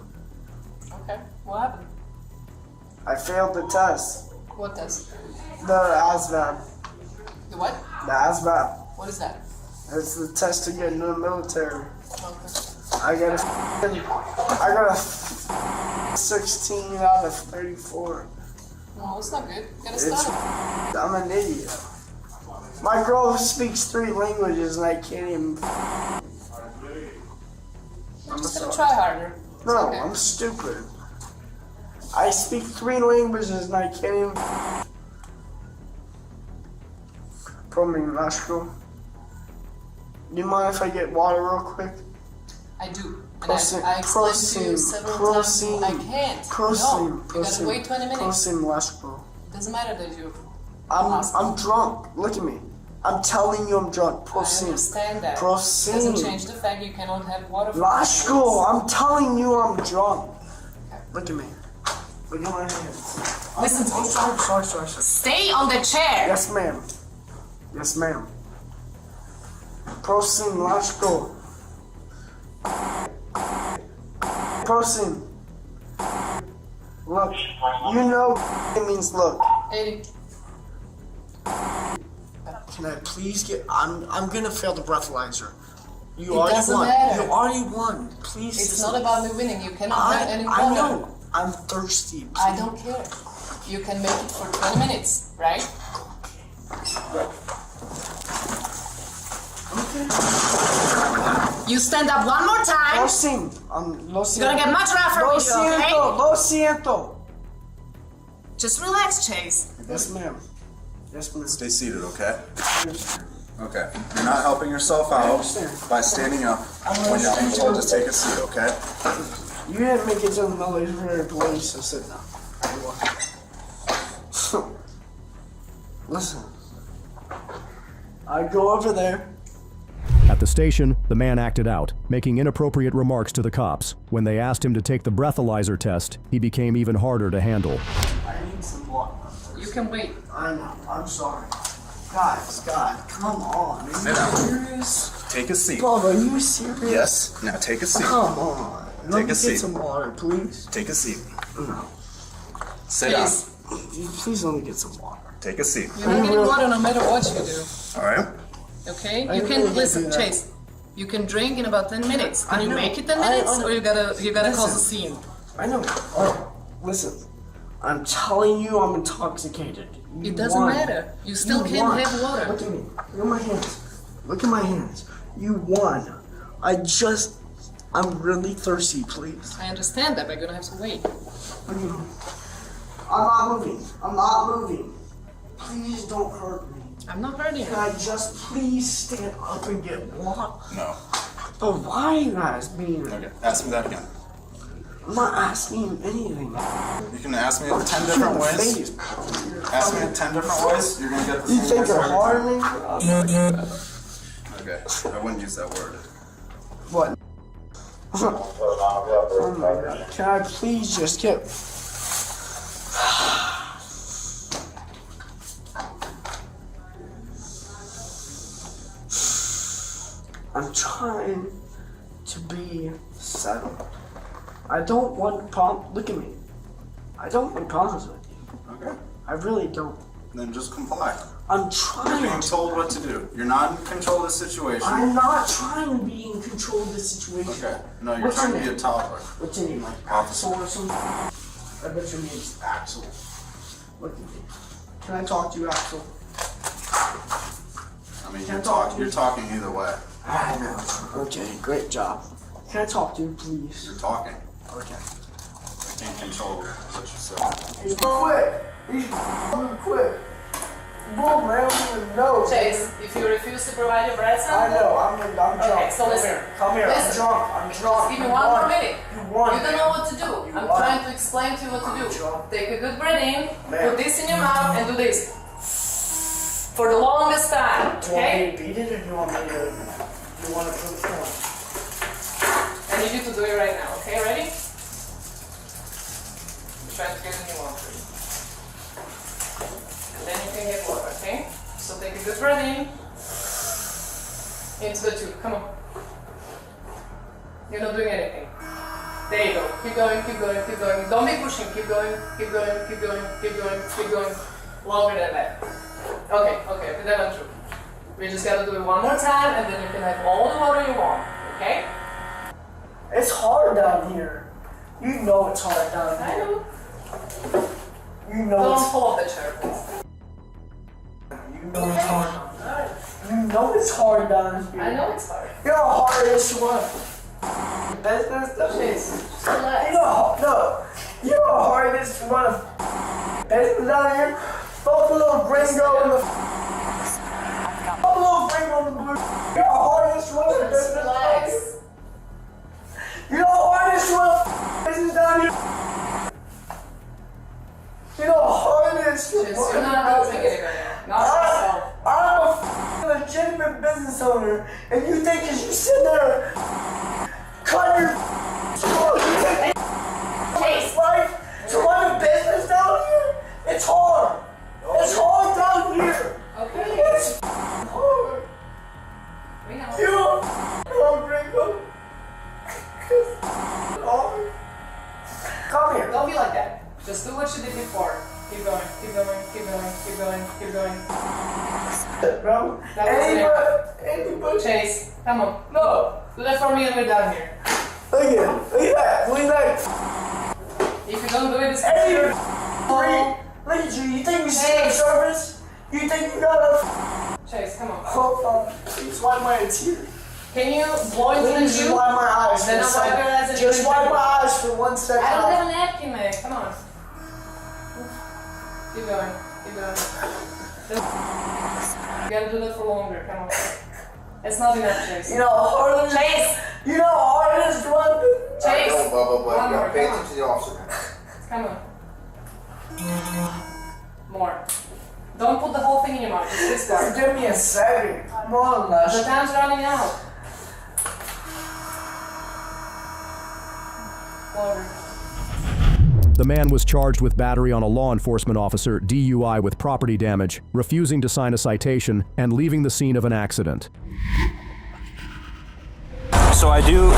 Okay. What happened? I failed the test. What test? The ASVAB. The what? The ASVAB. What is that? It's the test to get into the military. Okay. I got a 16 out of 34. No, it's not good. Get a It's, start. I'm an idiot. My girl speaks 3 languages and I can't even. I'm Just sorry. gonna try harder. No, okay. I'm stupid. I speak 3 languages and I can't even. Prominashko. Do you mind if I get water real quick? I do. And Prosim, I explained to you several times. I can't. No, you gotta wait 20 minutes. Prosim, Lashko. Doesn't matter that you. I'm drunk. Look at me. I'm telling you I'm drunk. Proceed. I understand that. Proceed. Doesn't change the fact you cannot have water. Lashko, I'm telling you I'm drunk. Look at me. Look at my hands. Listen to me. Sorry. Stay on the chair. Yes, ma'am. Yes, ma'am. Proceed, Lashko. Proceed. Look, you know it means look. 80. Can I please get? I'm gonna fail the breathalyzer. You It already doesn't won. matter. You already won. Please. It's just- not about me winning. You cannot have any water. I know. I'm thirsty. Please. I don't care. You can make it for 20 minutes, right? Okay. You stand up one more time. Lo siento. Lo siento. You're gonna get much rougher Lo with you, okay? siento. Lo siento. Just relax, Chase. Yes, ma'am. Yes, ma'am. Stay seated, okay? I understand. Okay. You're not helping yourself out by standing up when you're being told to take a seat, okay? You didn't make it to the military police, so sit down. Listen. I go over there. At the station, the man acted out, making inappropriate remarks to the cops. When they asked him to take the breathalyzer test, he became even harder to handle. I need some water. You can wait. I know. I'm sorry. Guys, come on. Are you Sit down. serious? Take a seat. Bob, are you serious? Yes. Now take a seat. Come on. Let Take me a seat. get some water, please. Take a seat. No. Sit down. Please let me get some water. Take a seat. You're not getting water no matter what you do. All right. Okay? I You really can do listen, that. Chase. You can drink in about 10 minutes. Can I you know. make it 10 I minutes, know. or you gotta cause a scene? I know. Listen. I'm telling you I'm intoxicated. You It doesn't won. matter. You still You can't won. have water. Look at me. Look at my hands. Look at my hands. You won. I'm really thirsty, please. I understand that, but you're gonna have to wait. Look at me. I'm not moving. I'm not moving. Please don't hurt me. I'm not hurting Can you. I just please stand up and get water? No. But why are you guys being... Okay. Ask me that again. I'm not asking you anything. You can ask me in 10 different ways. Ask me in 10 different ways. You're gonna get the You same think answer you're every hardening? time. Okay. I wouldn't use that word. What? Oh my god. Can I please just get... I'm trying to be settled. I don't want problems. Look at me. I don't want problems with you. Okay. I really don't. Then just comply. I'm You're trying being to. told what to do. You're not in control of the situation. I'm not trying to be in control of the situation. Okay. No, you're What's trying your to be a name? toddler. What's your name? Like Axel or something? I bet your name's Axel. Look at me. Can I talk to you, Axel? I mean, Can I talk to you? you're talking either way. I know. Okay, great job. Can I talk to you, please? You're talking. Okay. I can't control what you say. He's quick. He's quick. Boom, man, I don't even know. Chase, if you refuse to provide your breath I sample, know. I'm drunk. Okay, so listen. Come here. Listen. I'm drunk. I'm drunk. give me You one won. more minute. You won. You don't know what to do. I'm won. trying to explain to you what to do. drunk. Take a good breath in, Man. put this in your mouth, and do this. For the longest time, Do you want me okay? to beat it or do you want me to... Do you want to put it on? I need you to do it right now, okay? Ready? I'm trying to get a new one for you. And then you can get water, okay? So take a good breath in. Into the tube, come on. You're not doing anything. There you go. Keep going, keep going, keep going. Don't be pushing. Keep going, keep going, keep going, keep going, keep going. Longer than that. Okay, put that on true. We just gotta do it one more time and then you can have all the water you want, okay? It's hard down here. You know it's hard down I here. know. You know Don't it's pull off the chair, please. You know it's hard. You know it's hard down here. I know it's hard. You know how hard it is to run. Business, Chase, You relax. you know how hard it is to run a business down here? Throw a little gringo in the throw a little gringo in the blue. You know how hard it is to run a Just business down relax. here? You know how hard it is to run a business down here? You know how hard it is to Chase, you're not helping anybody. Not yourself. I'm a you're a business owner, and you think as you sit there, cut your Chase life to run a business down here, it's hard. It's hard down here. Okay. It's hard. We know. You're hungry, though. Come here. Don't be like that. Just do what you did before. Keep going, keep going, keep going, keep going, keep going. Bro, That was anybody. Chase, come on. No. Do that for me and we're done here. Look at that. Look at that. If you don't do it, it's Hey, Oh. look at you. You think you see service? You think you got a... Chase, come on. Hold on. Please wipe my tears. Can you blow into the Please tube? wipe my eyes for Then a I'll wipe your eyes second. and Just you wipe can- my eyes for 1 second. I don't have a napkin, man. Come on. Keep going. Keep going. You gotta do that for longer. Come on. It's not enough, Chase. You know how hard it is? Chase! You know how hard it is to run this? Chase! Blah, blah, blah. One You more, gotta pay come on. attention to the officer. Come on. More. Don't put the whole thing in your mouth. Just this part. Give me a second. Come on, The Lush. time's running out. Longer. The man was charged with battery on a law enforcement officer, DUI with property damage, refusing to sign a citation, and leaving the scene of an accident. So I do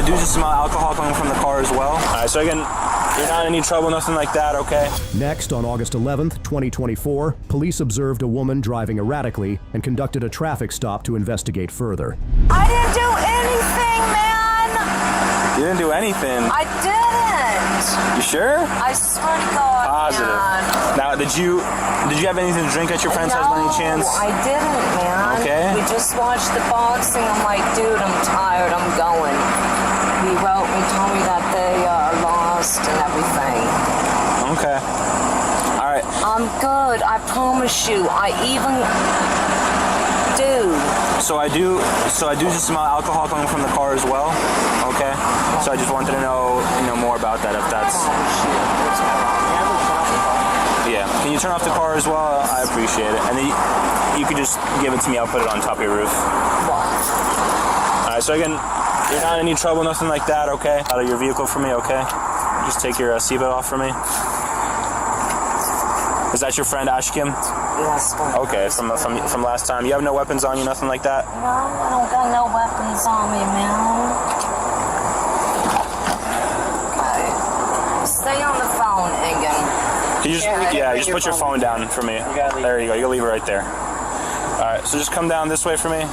just smell alcohol coming from the car as well. All right, so again, you're not in any trouble, nothing like that, okay? Next, on August 11th, 2024, police observed a woman driving erratically and conducted a traffic stop to investigate further. I didn't do anything, man! You didn't do anything. I didn't! You sure? I swear to God, Positive. man. Now, did you have anything to drink at your friend's house by any chance? No, I didn't, man. Okay. We just watched the boxing. I'm like, dude, I'm tired. I'm going. He wrote me, told me that they lost and everything. Okay. All right. I'm good. I promise you. I even do. So I do just smell alcohol coming from the car as well. Okay. So I just wanted to know more about that. If that's yeah. Can you turn off the car as well? I appreciate it. And then you can just give it to me. I'll put it on top of your roof. All right. So again, you're not in any trouble, nothing like that. Okay. Out of your vehicle for me. Okay. Just take your seatbelt off for me. Is that your friend Ashkim? Yes. Okay, from last time. You have no weapons on you, nothing like that? No, I don't got no weapons on me, man. Okay. Stay on the phone, Egan. Can you just put your phone down for me. There you go. You can leave it right there. All right, so just come down this way for me.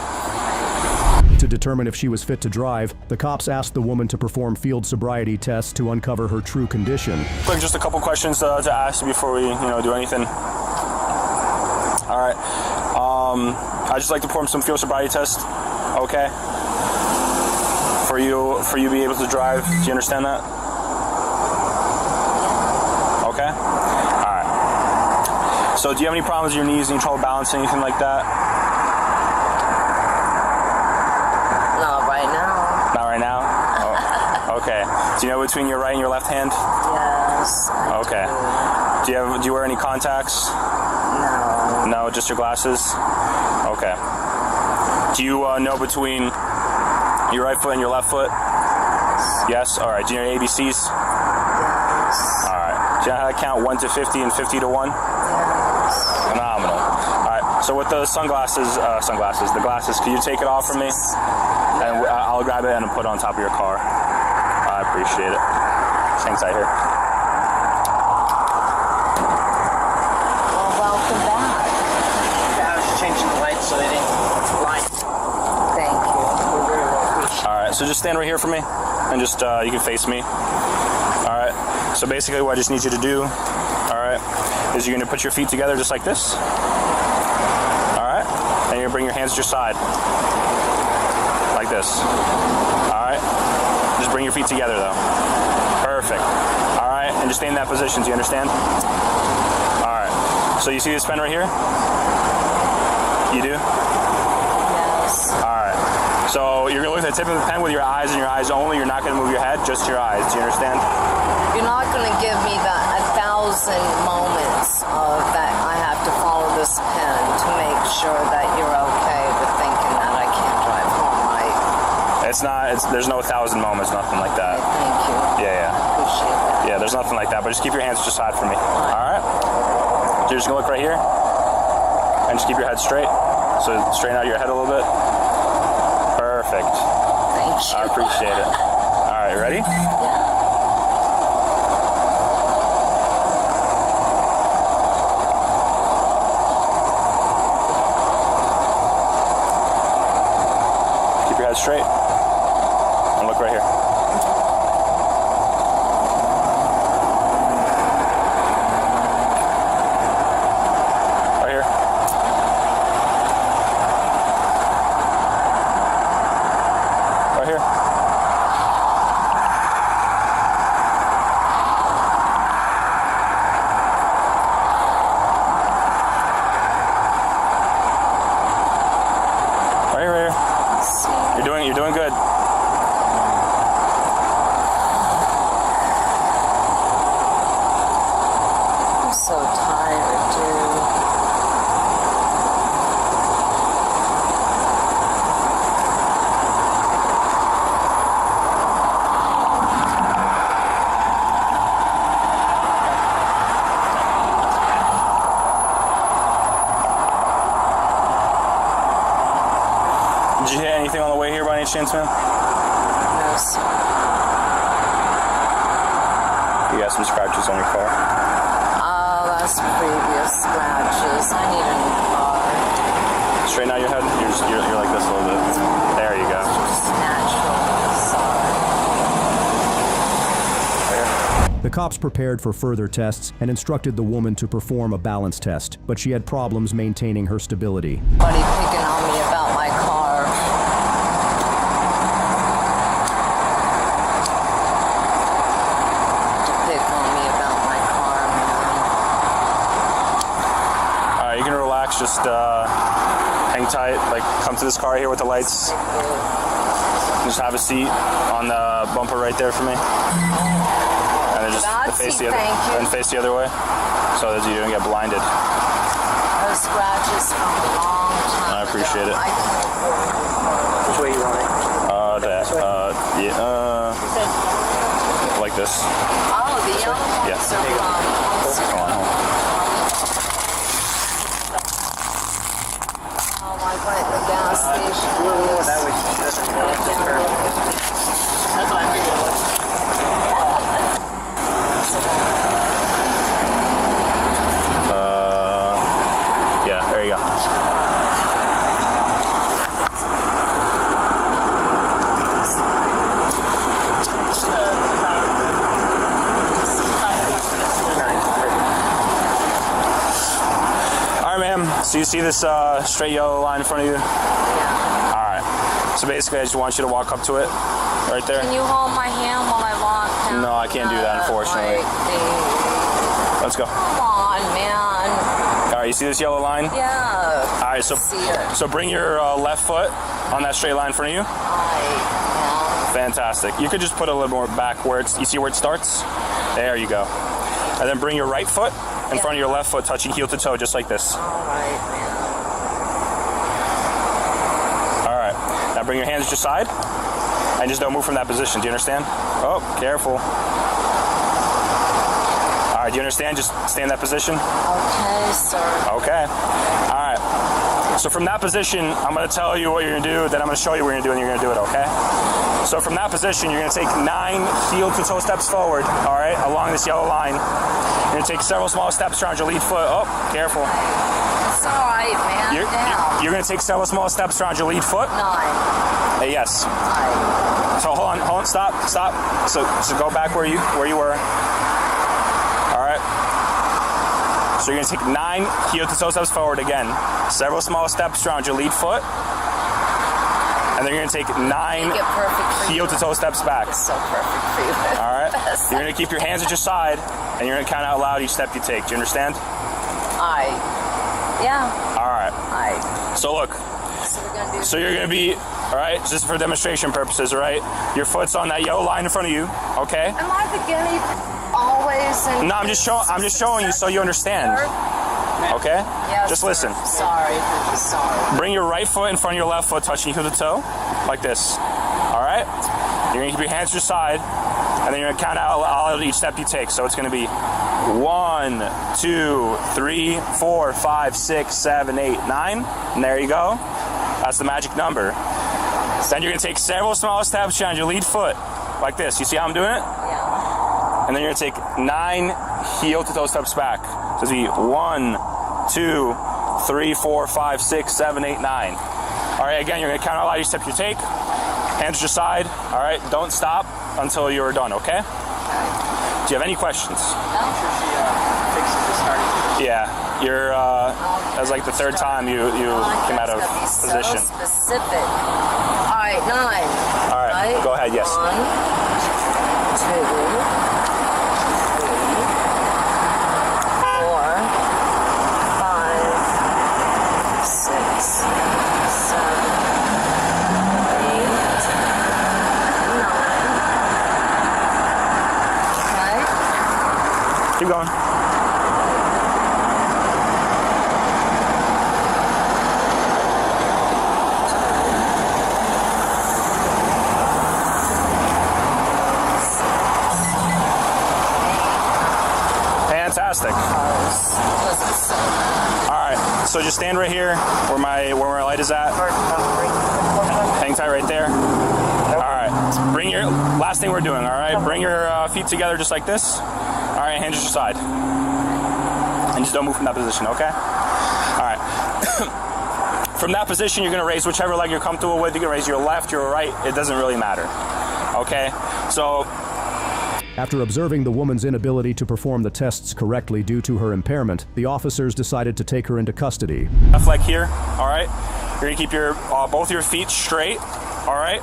To determine if she was fit to drive, the cops asked the woman to perform field sobriety tests to uncover her true condition. Quick, just a couple questions to ask you before we, do anything. All right. I'd just like to perform some field sobriety test. Okay. For you to be able to drive. Do you understand that? Okay. All right. So, do you have any problems with your knees? Any trouble balancing, anything like that? Not right now. Not right now? Oh, okay. Do you know between your right and your left hand? Yes. Okay. Do you wear any contacts? No. No, just your glasses? Okay. Do you know between your right foot and your left foot? Yes? Alright. Do you know your ABCs? Yes. Alright. Do you know how to count 1 to 50 and 50 to 1? Yes. Phenomenal. Alright. So with the the glasses, can you take it off from me? And I'll grab it and put it on top of your car. I appreciate it. Thanks, I hear. Well, welcome back. I was just changing the lights so they didn't blind. Thank you. Alright, so just stand right here for me. And just, you can face me. Alright. So basically what I just need you to do, alright, is you're going to put your feet together just like this. Alright. And you're going to bring your hands to your side. Like this. Alright. Just bring your feet together though. Perfect. Alright. And just stay in that position. Do you understand? Alright. So you see this pen right here? You do? Yes. Alright. So you're going to look at the tip of the pen with your eyes and your eyes only. You're not going to move your head, just your eyes. Do you understand? You're not going to give me the 1,000 moments of that I have to follow this pen to make sure that you're okay with thinking It's not. There's no 1,000 moments, nothing like that. Thank you. Yeah. Appreciate that. Yeah, there's nothing like that. But just keep your hands to the side for me. All right. You're just gonna look right here, and just keep your head straight. So straighten out your head a little bit. Perfect. Thank you. I appreciate it. All right, ready? Yeah. Keep your head straight, and look right here. You're doing good. I'm so tired, dude. Did you hit anything on the way here by any chance, man? No, sir. You got some scratches on your car? Oh, that's previous scratches. I need a new car. Straighten out your head. You're like this a little bit. There you go. Just natural. Sorry. The cops prepared for further tests and instructed the woman to perform a balance test, but she had problems maintaining her stability. Buddy picking on me about my car. To pick on me about my car, man. Alright, you can relax. Just hang tight. Like, come to this car here with the lights. Just have a seat on the bumper right there for me. And then just face the other way, so that you don't get blinded. Those scratches from a long time. I appreciate it. Which way you want it? Like this. Oh, the yellow ones Yeah. are from. Come on. Oh, my God, at the gas station. That way, that's what I figured it was. Yeah, there you go. Alright, ma'am. So you see this straight yellow line in front of you? Yeah. Alright. So basically, I just want you to walk up to it. Right there. Can you hold my hand while I walk down? No, I can't do that, unfortunately. Let's go. Come on, man. Alright, you see this yellow line? Yeah. Alright, so bring your left foot on that straight line in front of you. Fantastic. You could just put a little more back where you see where it starts? There you go. And then bring your right foot in front of your left foot, touching heel to toe, just like this. Alright, man. Alright. Now bring your hands to your side. And just don't move from that position. Do you understand? Oh, careful. Alright, do you understand? Just stay in that position. Okay, sir. Okay. Alright. So from that position, I'm going to tell you what you're going to do, then I'm going to show you what you're going to do, and you're going to do it, okay? So from that position, you're going to take 9 heel-to-toe steps forward, alright, along this yellow line. You're going to take several small steps around your lead foot. Oh, careful. It's alright, man. You're going to take several small steps around your lead foot. 9. Yes. So hold on, stop. So go back where you were. Alright. So you're going to take 9 heel-to-toe steps forward again. Several small steps around your lead foot. And then you're going to take 9 heel-to-toe steps back. It's so perfect for you. Alright. You're going to keep your hands at your side, and you're going to count out loud each step you take. Do you understand? Yeah. Alright. So look. So we're going to do. So you're going to be, alright, just for demonstration purposes, alright? Your foot's on that yellow line in front of you, okay? Am I the guinea always? No, I'm just showing you so you understand. Okay? Yes, just listen. Sorry. Bring your right foot in front of your left foot, touching heel to toe, like this. Alright? right? You're gonna keep your hands to your side, and then you're gonna count out each step you take. So it's gonna be 1, 2, 3, 4, 5, 6, 7, 8, 9. And there you go. That's the magic number. Then you're gonna take several small steps on your lead foot, like this. You see how I'm doing it? Yeah. And then you're gonna take 9 heel to toe steps back. So it's gonna be 1, 2, 3, 4, 5, 6, 7, 8, 9. All right, again, you're gonna count out each step you take. Hands to your side. All right, don't stop until you're done, okay? Do you have any questions? Yeah, you're, that was like the third time you came out of position. So specific. All right, 9. All right, go ahead, yes. 1, 2, 3, 4, 5, 6, 7, 8, 9. Okay. Keep going. Fantastic. All right, so just stand right here where my light is at. Hang tight right there. All right, bring your, last thing we're doing, all right? Bring your feet together just like this. All right, hands to your side. And just don't move from that position, okay? All right. From that position, you're gonna raise whichever leg you're comfortable with. You can raise your left, your right, it doesn't really matter, okay? So, after observing the woman's inability to perform the tests correctly due to her impairment, the officers decided to take her into custody. left leg here, all right? You're gonna keep your both your feet straight, all right?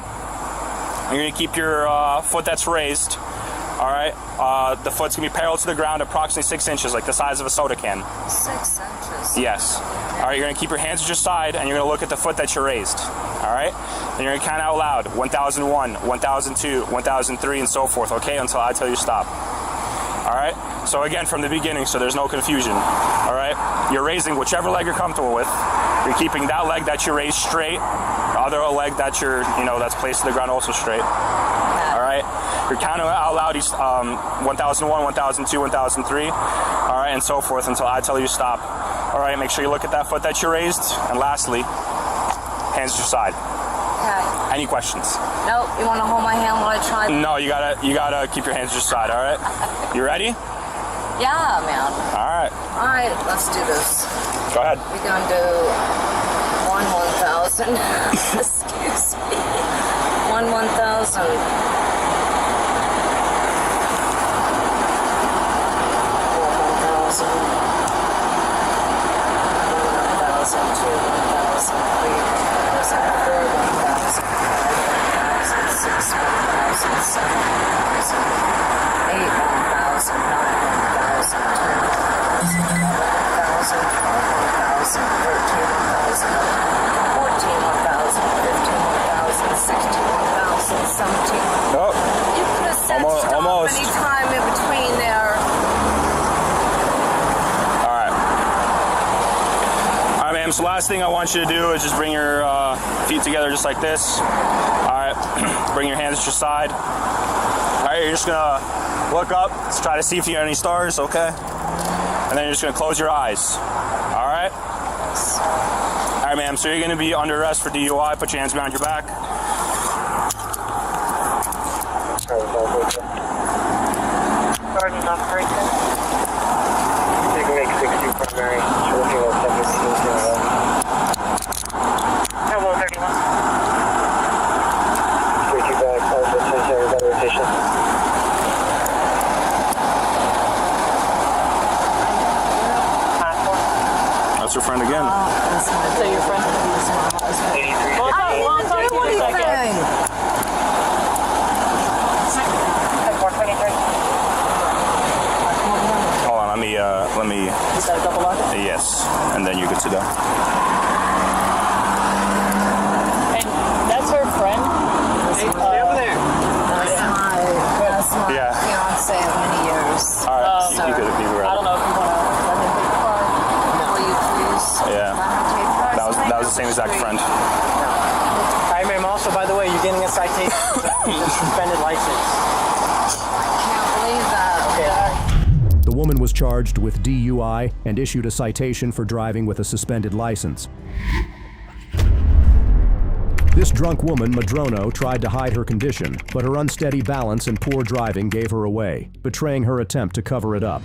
You're gonna keep your foot that's raised, all right? The foot's gonna be parallel to the ground, approximately 6 inches, like the size of a soda can. 6 inches. Yes. All right, you're gonna keep your hands at your side, and you're gonna look at the foot that you raised, all right? And you're gonna count out loud, 1001, 1002, 1003, and so forth, okay, until I tell you stop. All right? So again, from the beginning, so there's no confusion, all right? You're raising whichever leg you're comfortable with. You're keeping that leg that you raised straight, the other leg that you're, that's placed to the ground also straight, all right? You're counting out loud each 1001, 1002, 1003, all right, and so forth until I tell you stop. All right, make sure you look at that foot that you raised, and lastly, hands to your side. Okay. Any questions? Nope. You want to hold my hand while I try? No, you gotta keep your hands to your side. All right. You ready? Yeah, man. All right. All right, let's do this. Go ahead. We're gonna do 1,000. Excuse me. 1,000. 17. Oh. You could have said stop almost. any time in between there. All right, ma'am. So last thing I want you to do is just bring your feet together just like this. All right. Bring your hands to your side. All right, you're just gonna look up. Let's try to see if you got any stars, okay? And then you're just gonna close your eyes. All right? All right, ma'am. So you're gonna be under arrest for DUI. Put your hands behind your back. Starting operation. You can make 60 primary. Shorting will have this Hello, 31. 32 back, also 10 better rotation. That's your friend again. So your friend? 83. Well, What do you think? Hold on, let me. Is that a double lock? Yes, and then you're good to go. And that's her friend? over there. That's my Yeah. fiance of many years. All right, So, you could be I don't know if you want to let him take the car. Will you please? Yeah. That was the same exact friend. All right, ma'am. Also, by the way, you're getting a a citation for a suspended license. I can't believe that. Okay. The woman was charged with DUI and issued a citation for driving with a suspended license. This drunk woman, Madrono, tried to hide her condition, but her unsteady balance and poor driving gave her away, betraying her attempt to cover it up.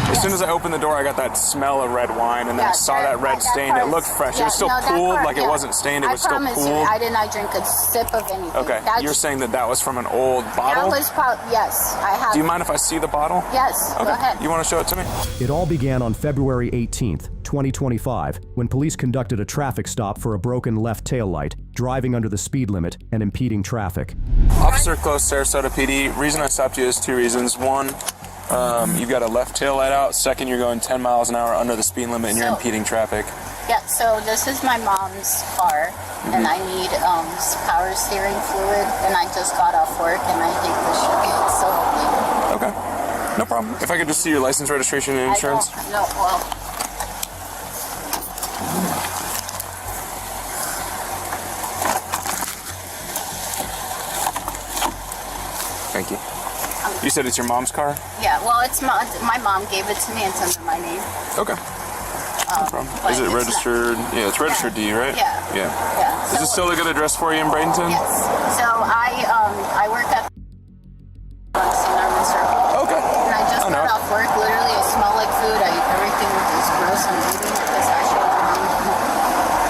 As soon as I opened the door, I got that smell of red wine, and then I saw that red stain. It looked fresh. It was still pooled, like it wasn't stained. It was still pooled. I promise you, I did not drink a sip of anything. Okay, you're saying that was from an old bottle? That was yes, I have. Do you mind if I see the bottle? Yes, okay. Go ahead. You want to show it to me? It all began on February 18th, 2025, when police conducted a traffic stop for a broken left taillight, driving under the speed limit and impeding traffic. Officer Close, Sarasota PD. Reason I stopped you is two reasons. One, you've got a left tail light out. Second, you're going 10 miles an hour under the speed limit and you're impeding traffic. Yeah, so this is my mom's car, and I need power steering fluid, and I just got off work, and I hate this shit so bad. Okay, no problem. If I could just see your license, registration, and insurance. Thank you. You said it's your mom's car? Yeah, well, it's my mom gave it to me. It's under my name. Okay. No problem. Is it registered? Yeah, it's registered to you, right? Yeah. Is it still a good address for you in Bradenton? Yes. So I work at Circle. Okay. And I just got off work. Literally, I smell like food. Everything is gross. I'm eating because I showed my mom.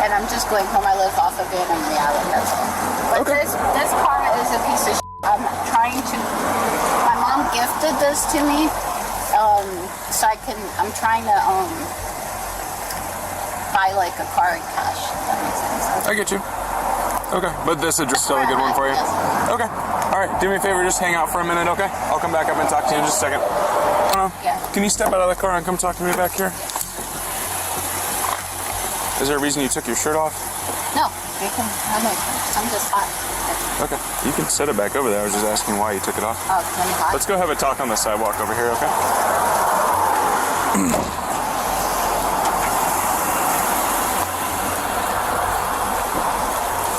And I'm just going home. I live off of it in reality. That's all. But this car is a piece of shit. I'm trying to. My mom gifted this to me, so I'm trying to buy like a car in cash. If that makes sense. I get you. Okay, but this is still a good one for you. Okay. All right. Do me a favor. Just hang out for a minute. Okay. I'll come back up and talk to you in just a second. Can you step out of the car and come talk to me back here? Is there a reason you took your shirt off? No, I'm just hot. Okay, you can set it back over there. I was just asking why you took it off. Oh, it's really hot. Let's go have a talk on the sidewalk over here, okay?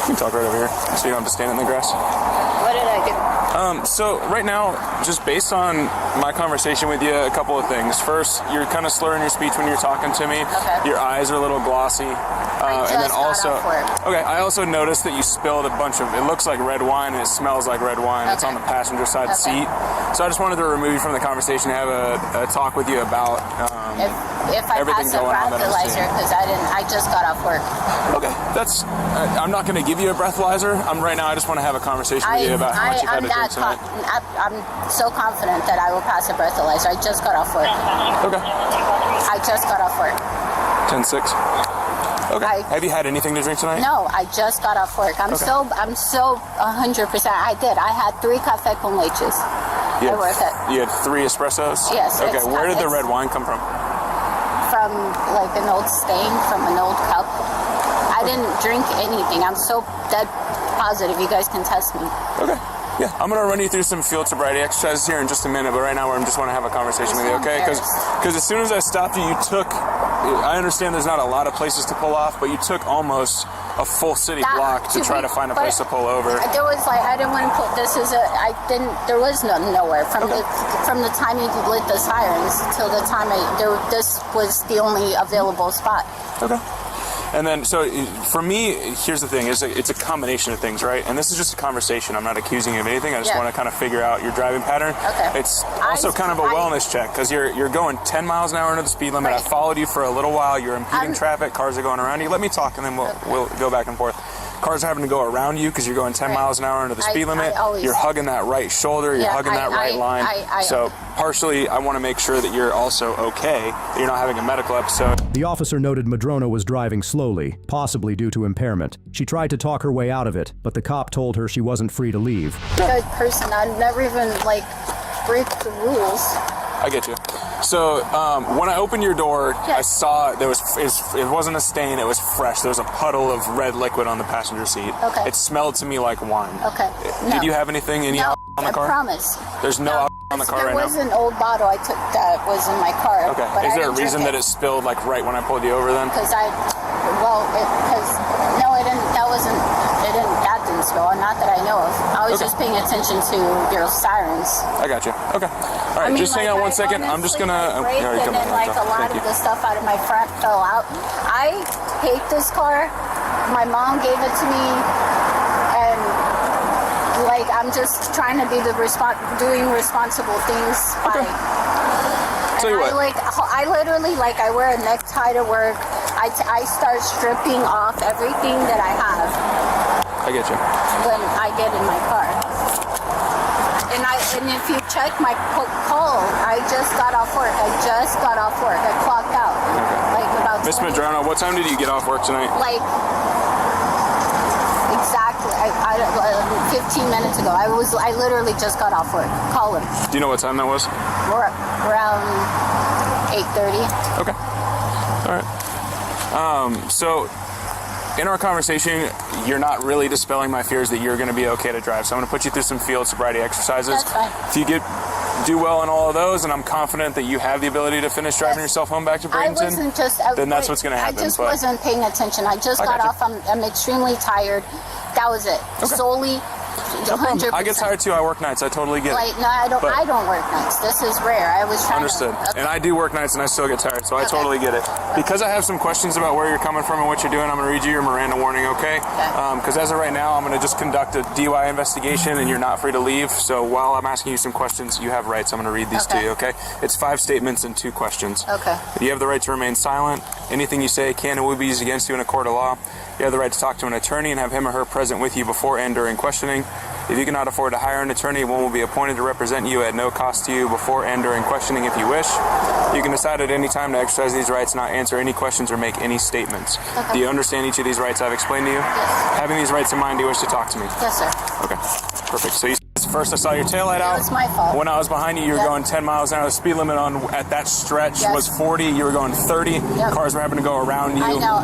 You can talk right over here, so you don't have to stand in the grass. What did I do? So right now, just based on my conversation with you, a couple of things. First, you're kind of slurring your speech when you're talking to me. Okay. Your eyes are a little glossy. And then also, okay, I also noticed that you spilled a bunch of, it looks like red wine and it smells like red wine. It's on the passenger side seat. So I just wanted to remove you from the conversation and have a talk with you about if I everything pass a going on that I'm breathalyzer, seeing. because I just got off work. Okay, I'm not going to give you a breathalyzer. Right now I just want to have a conversation with you about how much you've had to drink tonight. I'm so confident that I will pass a breathalyzer. I just got off work. Okay. I just got off work. 10-6. Okay. Have you had anything to drink tonight? No, I just got off work. I'm so 100%. I did. I had 3 café con leches. You had 3 espressos? Yes. Okay, where did the red wine come from? From like an old stain from an old cup. I didn't drink anything. I'm so dead positive. You guys can test me. Okay. Yeah, I'm going to run you through some field sobriety exercises here in just a minute, but right now I just want to have a conversation with you, okay? Because as soon as I stopped you, I understand there's not a lot of places to pull off, but you took almost a full city block to try to find a place to pull over. There was I didn't want to put, there was nowhere. From the time you lit the sirens till the time this was the only available spot. Okay. And then, so for me, here's the thing: it's a combination of things, right? And this is just a conversation. I'm not accusing you of anything. I just want to kind of figure out your driving pattern. Okay. It's also kind of a wellness check because you're going 10 miles an hour under the speed limit. I followed you for a little while. You're impeding traffic. Cars are going around you. Let me talk, and then we'll go back and forth. Cars are having to go around you because you're going 10 miles an hour under the speed limit. You're hugging that right shoulder. You're hugging that right line. So partially, I want to make sure that you're also okay, that you're not having a medical episode. The officer noted Madrono was driving slowly, possibly due to impairment. She tried to talk her way out of it, but the cop told her she wasn't free to leave. Good person. I'd never even break the rules. I get you. So when I opened your door, I saw it wasn't a stain, it was fresh. There was a puddle of red liquid on the passenger seat. Okay. It smelled to me like wine. Okay. Did you have anything, on the car? I promise. There's no on the car right now? There was an old bottle I took that was in my car. Okay. But Is there a reason that it spilled right when I pulled you over then? Because that didn't spill. Not that I know of. I was just paying attention to your sirens. I got you. Okay. All right, just hang on 1 second. I'm just gonna. Brake, and then like a lot of the stuff out of my front fell out. I hate this car. My mom gave it to me, and like I'm just trying to be doing responsible things. Okay. Tell you what. I literally like I wear a necktie to work. I start stripping off everything that I have. I get you. When I get in my car. And if you check my call, I just got off work. I clocked out. Like about Miss Madrona, what time did you get off work tonight? Like exactly 15 minutes ago. I literally just got off work. Call him. Do you know what time that was? Around 8:30. Okay. All right. So in our conversation, you're not really dispelling my fears that you're going to be okay to drive. So I'm going to put you through some field sobriety exercises. That's fine. If you do well in all of those, and I'm confident that you have the ability to finish driving yourself home back to Bradenton, then that's what's going to happen. I just wasn't paying attention. I just got off. I'm extremely tired. That was it. Okay. Solely 100%. I get tired too. I work nights. I totally get it. No, I don't. I don't work nights. This is rare. I was trying Understood. to. Okay. And I do work nights, and I still get tired, so I totally get it. Because I have some questions about where you're coming from and what you're doing, I'm going to read you your Miranda warning, okay? Because as of right now, I'm going to just conduct a DUI investigation, and you're not free to leave. So while I'm asking you some questions, you have rights. I'm going to read these to you, okay? It's 5 statements and 2 questions. Okay. You have the right to remain silent. Anything you say can and will be used against you in a court of law. You have the right to talk to an attorney and have him or her present with you before and during questioning. If you cannot afford to hire an attorney, one will be appointed to represent you at no cost to you before and during questioning if you wish. You can decide at any time to exercise these rights, not answer any questions or make any statements. Okay. Do you understand each of these rights I've explained to you? Yes. Having these rights in mind, do you wish to talk to me? Yes, sir. Okay, perfect. So first I saw your taillight out. It was my fault. When I was behind you, you were going 10 miles an hour. The speed limit at that stretch was 40. You were going 30. Cars were having to go around you. I know.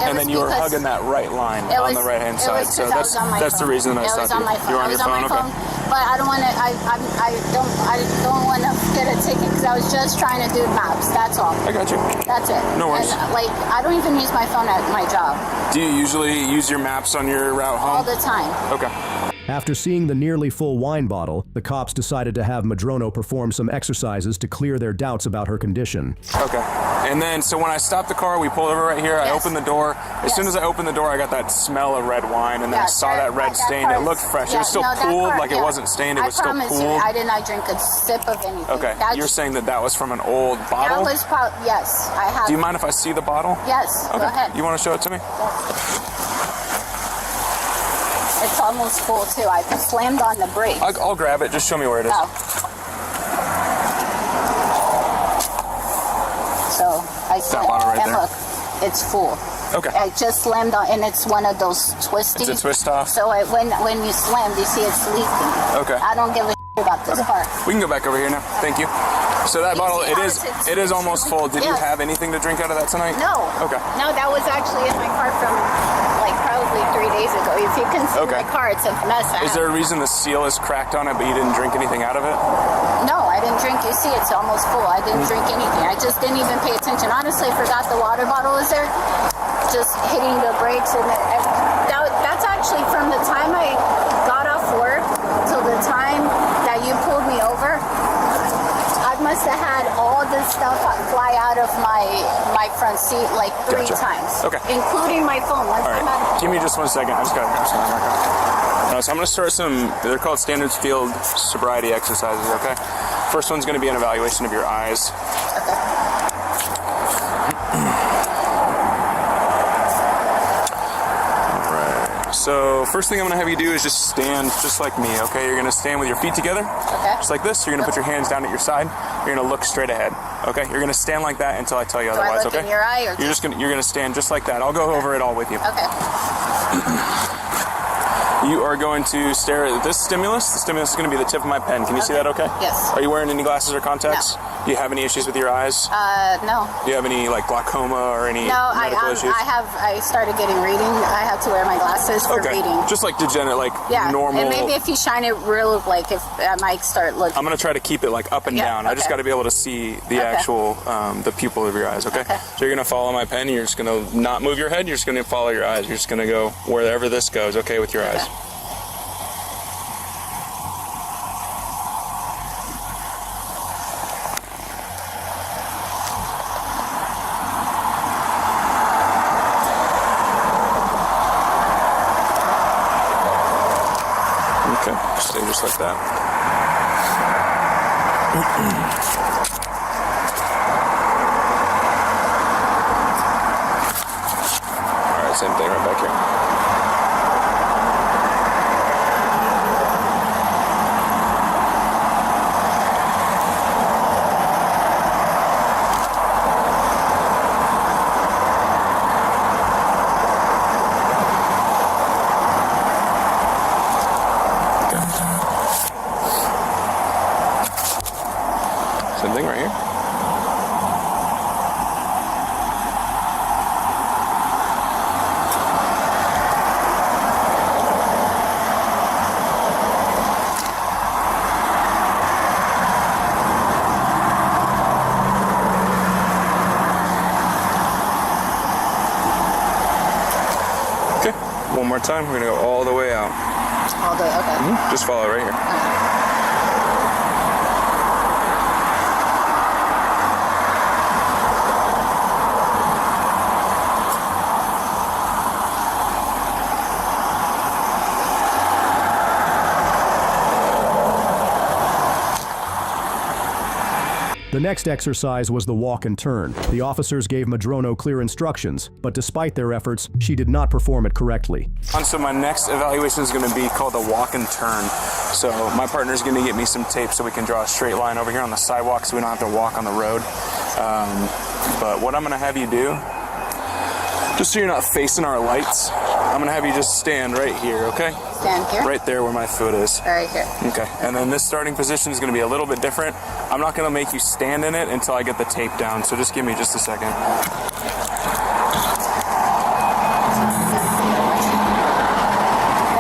And then you were hugging that right line on the right hand side. So that's the reason I stopped you. You were on your phone, okay? But I don't want to. I don't want to get a ticket because I was just trying to do maps. That's all. I got you. That's it. No worries. And, I don't even use my phone at my job. Do you usually use your maps on your route home? All the time. Okay. After seeing the nearly full wine bottle, the cops decided to have Madrono perform some exercises to clear their doubts about her condition. Okay. And then, so when I stopped the car, we pulled over right here. I opened the door. As soon as I opened the door, I got that smell of red wine, and then I saw that red stain. It looked fresh. It was still pooled, like it wasn't stained. It was still pooled. I did not drink a sip of anything. Okay. You're saying that was from an old bottle? That was probably, yes, I have. Do you mind if I see the bottle? Yes, okay. Go ahead. You want to show it to me? Yes. It's almost full too. I slammed on the brake. I'll grab it. Just show me where it is. Oh. So I that bottle right and there. Look, it's full. Okay. I just slammed on, and it's one of those twisties. It's a twist off. So when you slam, you see it's leaking. Okay. I don't give a shit about this part. We can go back over here now. Thank you. So that bottle, it is almost full. Did you have anything to drink out of that tonight? No. Okay. No, that was actually in my car from probably 3 days ago. If you can see my car, it's a mess. Is there a reason the seal is cracked on it, but you didn't drink anything out of it? No, I didn't drink. You see, it's almost full. I didn't drink anything. I just didn't even pay attention. Honestly, I forgot the water bottle was there. Just hitting the brakes, and that's actually from the time I got off work till the time that you pulled me over. I must have had all this stuff fly out of my front seat like 3 times. Okay. Including my phone. All right. Give me just 1 second. I just got to grab something. So I'm going to start they're called standard field sobriety exercises, okay? First one's going to be an evaluation of your eyes. Okay. So first thing I'm going to have you do is just stand just like me, okay? You're going to stand with your feet together, just like this. You're going to put your hands down at your side. You're going to look straight ahead, okay? You're going to stand like that until I tell you otherwise, look okay? in your eye, or you're going to stand just like that. I'll go over it all with you. Okay. You are going to stare at this stimulus. The stimulus is going to be the tip of my pen. Can you see that okay? Yes. Are you wearing any glasses or contacts? No. Do you have any issues with your eyes? No. Do you have any glaucoma or any medical issues? I started getting reading. I have to wear my glasses for reading. Just like degenerate, normal. And maybe if you shine it real, if I might start looking. I'm going to try to keep it up and down. I just got to be able to see the actual, the pupil of your eyes, okay? So you're going to follow my pen. You're just going to not move your head. You're just going to follow your eyes. You're just going to go wherever this goes, okay, with your eyes. Okay, stay just like that. Alright, same thing right back here. Same thing right here. Okay, one more time. We're gonna go all the way out. All day, okay. Just follow right here. The next exercise was the walk and turn. The officers gave Madrono clear instructions, but despite their efforts, she did not perform it correctly. So my next evaluation is going to be called the walk and turn. So my partner is going to get me some tape so we can draw a straight line over here on the sidewalk so we don't have to walk on the road. But what I'm going to have you do, just so you're not facing our lights, I'm going to have you just stand right here, okay? Stand here? Right there where my foot is. Right here. Okay, and then this starting position is going to be a little bit different. I'm not going to make you stand in it until I get the tape down, so just give me just a second. Can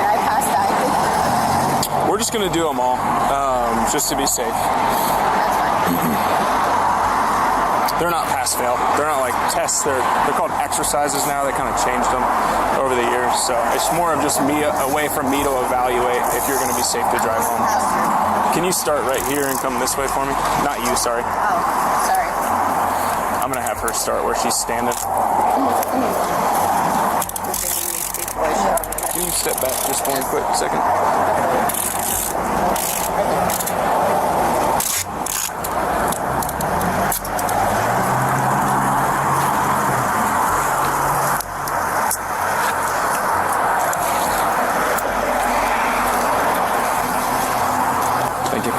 I pass that? We're just going to do them all, just to be safe. They're not pass-fail. They're not like tests. They're called exercises now. They kind of changed them over the years. So it's more of just me, a way for me to evaluate if you're going to be safe to drive home. Can you start right here and come this way for me? Not you, sorry. Oh, sorry. I'm going to have her start where she's standing. Can you step back just one quick second? Thank you.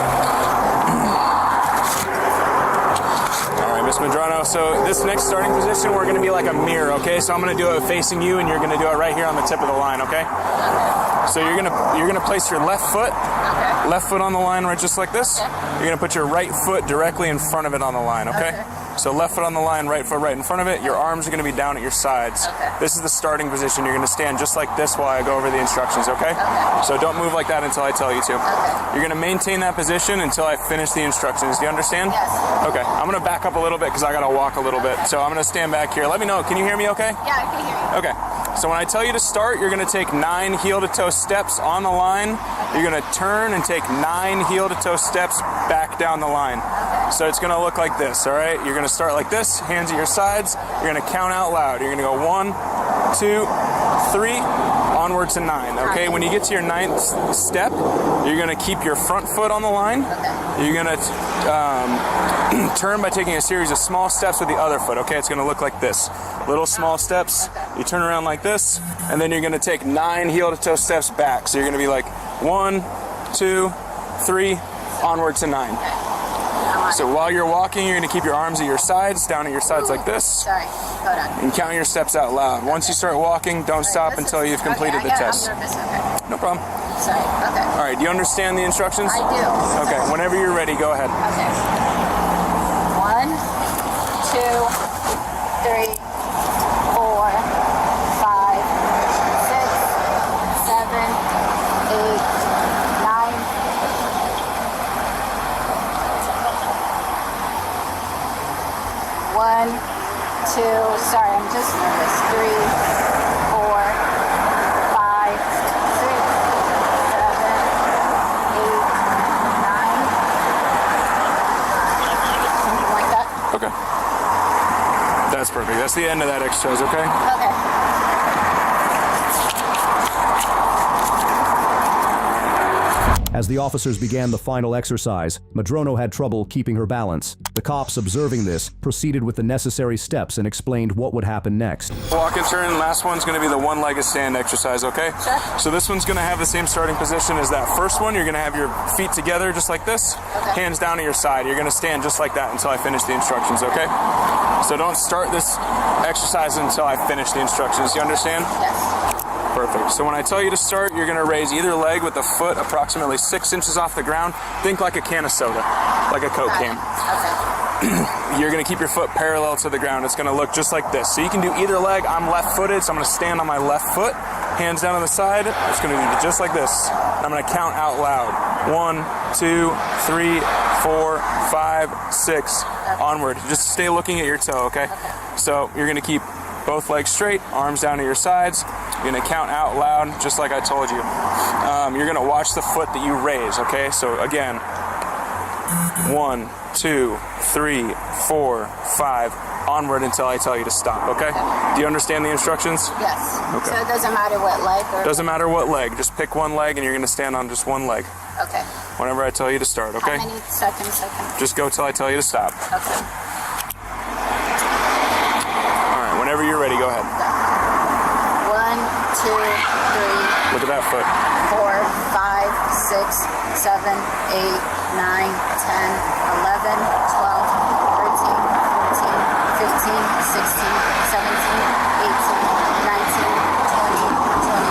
All right, Miss Medrano, so this next starting position, we're going to be like a mirror, okay? So I'm going to do it facing you, and you're going to do it right here on the tip of the line, okay? So you're gonna place your left foot on the line, right, just like this. You're gonna put your right foot directly in front of it on the line, okay? So left foot on the line, right foot right in front of it. Your arms are gonna be down at your sides. This is the starting position. You're gonna stand just like this while I go over the instructions, okay? So don't move like that until I tell you to. You're gonna maintain that position until I finish the instructions. Do you understand? Yes. Okay, I'm gonna back up a little bit because I gotta walk a little bit. So I'm gonna stand back here. Let me know, can you hear me okay? Yeah, I can hear you. Okay. So when I tell you to start, you're going to take 9 heel-to-toe steps on the line. You're going to turn and take 9 heel-to-toe steps back down the line. So it's going to look like this, all right? You're going to start like this, hands at your sides. You're going to count out loud. You're going to go 1, 2, 3, onward to 9, okay? When you get to your 9th step, you're going to keep your front foot on the line. You're going to turn by taking a series of small steps with the other foot, okay? It's going to look like this. Little small steps. You turn around like this, and then you're going to take 9 heel-to-toe steps back. So you're going to be like 1, 2, 3, onward to 9. So while you're walking, you're going to keep your arms at your sides, down at your sides like this. Sorry, hold on. And count your steps out loud. Once you start walking, don't stop until you've completed the test. I'm nervous, okay. No problem. Sorry, okay. All right, do you understand the instructions? I do. Okay, whenever you're ready, go ahead. Okay. 1, 2, 3, 4, 5, 6, 7, 8, 9. 1, 2, sorry, I'm just nervous. 3, 4, 5, 6, 7, 8, 9. Something like that. Okay. That's perfect. That's the end of that exercise, okay? Okay. As the officers began the final exercise, Madrono had trouble keeping her balance. The cops, observing this, proceeded with the necessary steps and explained what would happen next. Walk and turn, last one's gonna be the one-legged stand exercise, okay? Sure. So this one's gonna have the same starting position as that first one. You're gonna have your feet together just like this, hands down at your side. You're gonna stand just like that until I finish the instructions, okay? So don't start this exercise until I finish the instructions. You understand? Yes. Perfect. So when I tell you to start, you're gonna raise either leg with the foot approximately 6 inches off the ground. Think like a can of soda, like a Coke can. Okay. You're gonna keep your foot parallel to the ground. It's gonna look just like this. So you can do either leg. I'm left-footed, so I'm gonna stand on my left foot, hands down on the side. It's gonna be just like this. And I'm gonna count out loud. 1, 2, 3, 4, 5, 6, onward. Just stay looking at your toe, okay? So you're gonna keep both legs straight, arms down to your sides. You're gonna count out loud, just like I told you. You're gonna watch the foot that you raise, okay? So again, 1, 2, 3, 4, 5, onward until I tell you to stop, okay? Do you understand the instructions? Yes. Okay. So it doesn't matter what leg or... Doesn't matter what leg, just pick one leg and you're gonna stand on just one leg. Okay. Whenever I tell you to start, okay? How many seconds I can... Just go till I tell you to stop. Okay. Alright, whenever you're ready, go ahead. 1, 2, 3... Look at that foot. 4, 5, 6, 7, 8, 9, 10, 11, 12, 13, 14, 15, 16, 17, 18, 19, 20,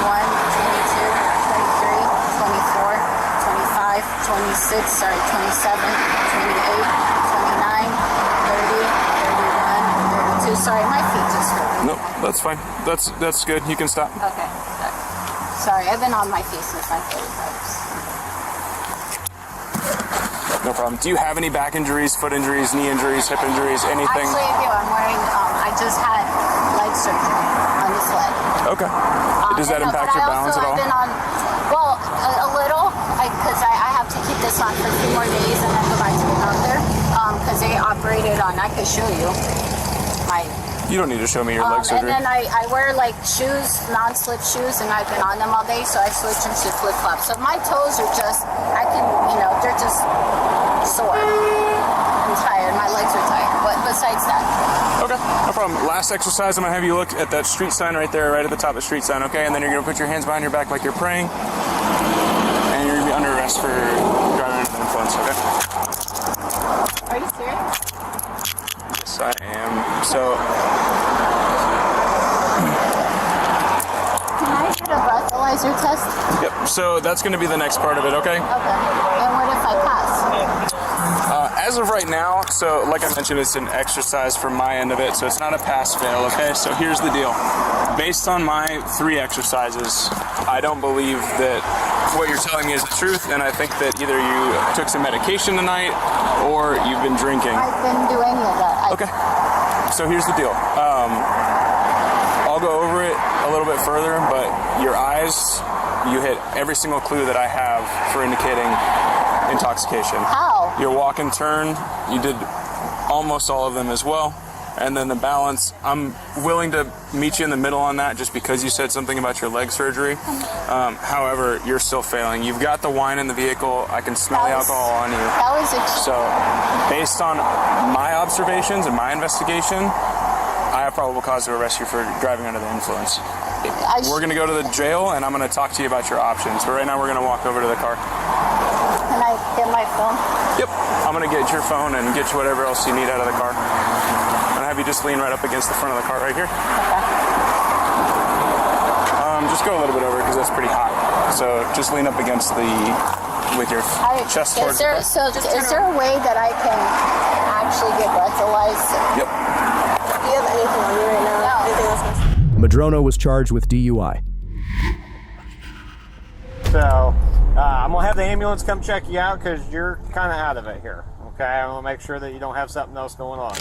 21, 22, 23, 24, 25, 26, 27, 28, 29, 30, 31, 32. Sorry, my feet just hurt. Nope, that's fine. That's good. You can stop. Okay. Sorry, I've been on my feet since my 45s. No problem. Do you have any back injuries, foot injuries, knee injuries, hip injuries, anything? Actually, I do. I'm wearing, I just had leg surgery on this leg. Okay. Does that impact your balance at all? I've been on, well, a little, because I have to keep this on for 2 more days and then go back to the doctor, because they operated on, I could show you my... You don't need to show me your leg surgery. And then I wear like shoes, non-slip shoes, and I've been on them all day, so I switch into flip-flops. So my toes are just, I can, they're just sore. I'm tired. My legs are tired. But besides that. Okay, no problem. Last exercise, I'm going to have you look at that street sign right there, right at the top of the street sign, okay? And then you're going to put your hands behind your back like you're praying. And you're going to be under arrest for driving under the influence, okay? Are you serious? Yes, I am. So... Can I get a breathalyzer test? Yep, so that's going to be the next part of it, okay? Okay. And what if I pass? As of right now, so like I mentioned, it's an exercise from my end of it, so it's not a pass-fail, okay? So here's the deal. Based on my 3 exercises, I don't believe that what you're telling me is the truth, and I think that either you took some medication tonight or you've been drinking. I didn't do any of that. Okay. So here's the deal. I'll go over it a little bit further, but your eyes, you hit every single clue that I have for indicating intoxication. How? Your walk and turn, you did almost all of them as well. And then the balance, I'm willing to meet you in the middle on that just because you said something about your leg surgery. However, you're still failing. You've got the wine in the vehicle. I can smell the alcohol on you. That was So, based on my observations and my investigation, I have probable cause to arrest you for driving under the influence. We're going to go to the jail, and I'm going to talk to you about your options. But right now, we're going to walk over to the car. Can I get my phone? Yep. I'm going to get your phone and get you whatever else you need out of the car. I'm going to have you just lean right up against the front of the car right here. Okay. Just go a little bit over because that's pretty hot. So just lean up against with your chest towards the car. So is there a way that I can actually get breathalyzed? Yep. Do you have anything on you right now? No. Anything else? Madrono was charged with DUI. So, I'm going to have the ambulance come check you out because you're kind of out of it here. Okay? I'm going to make sure that you don't have something else going on.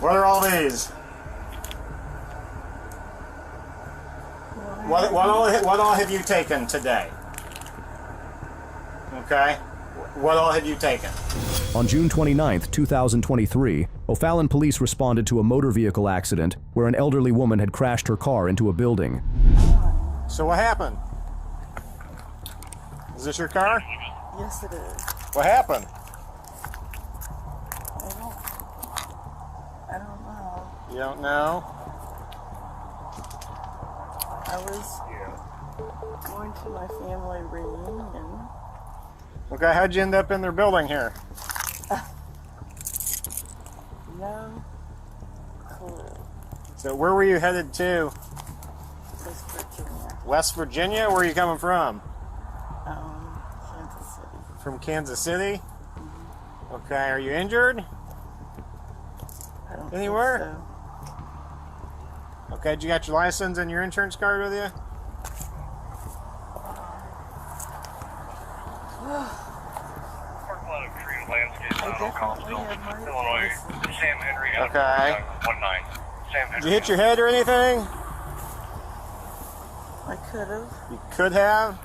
What are all these? What all have you taken today? Okay? What all have you taken? On June 29, 2023, O'Fallon police responded to a motor vehicle accident where an elderly woman had crashed her car into a building. So what happened? Is this your car? Yes, it is. What happened? I don't know. You don't know? I was going to my family reunion. Okay, how'd you end up in their building here? No clue. So where were you headed to? West Virginia. West Virginia? Where are you coming from? Kansas City. From Kansas City? Okay, are you injured? I don't Anywhere? think so. Okay, did you got your license and your insurance card with you? Okay. Did you hit your head or anything? I could have. You could have.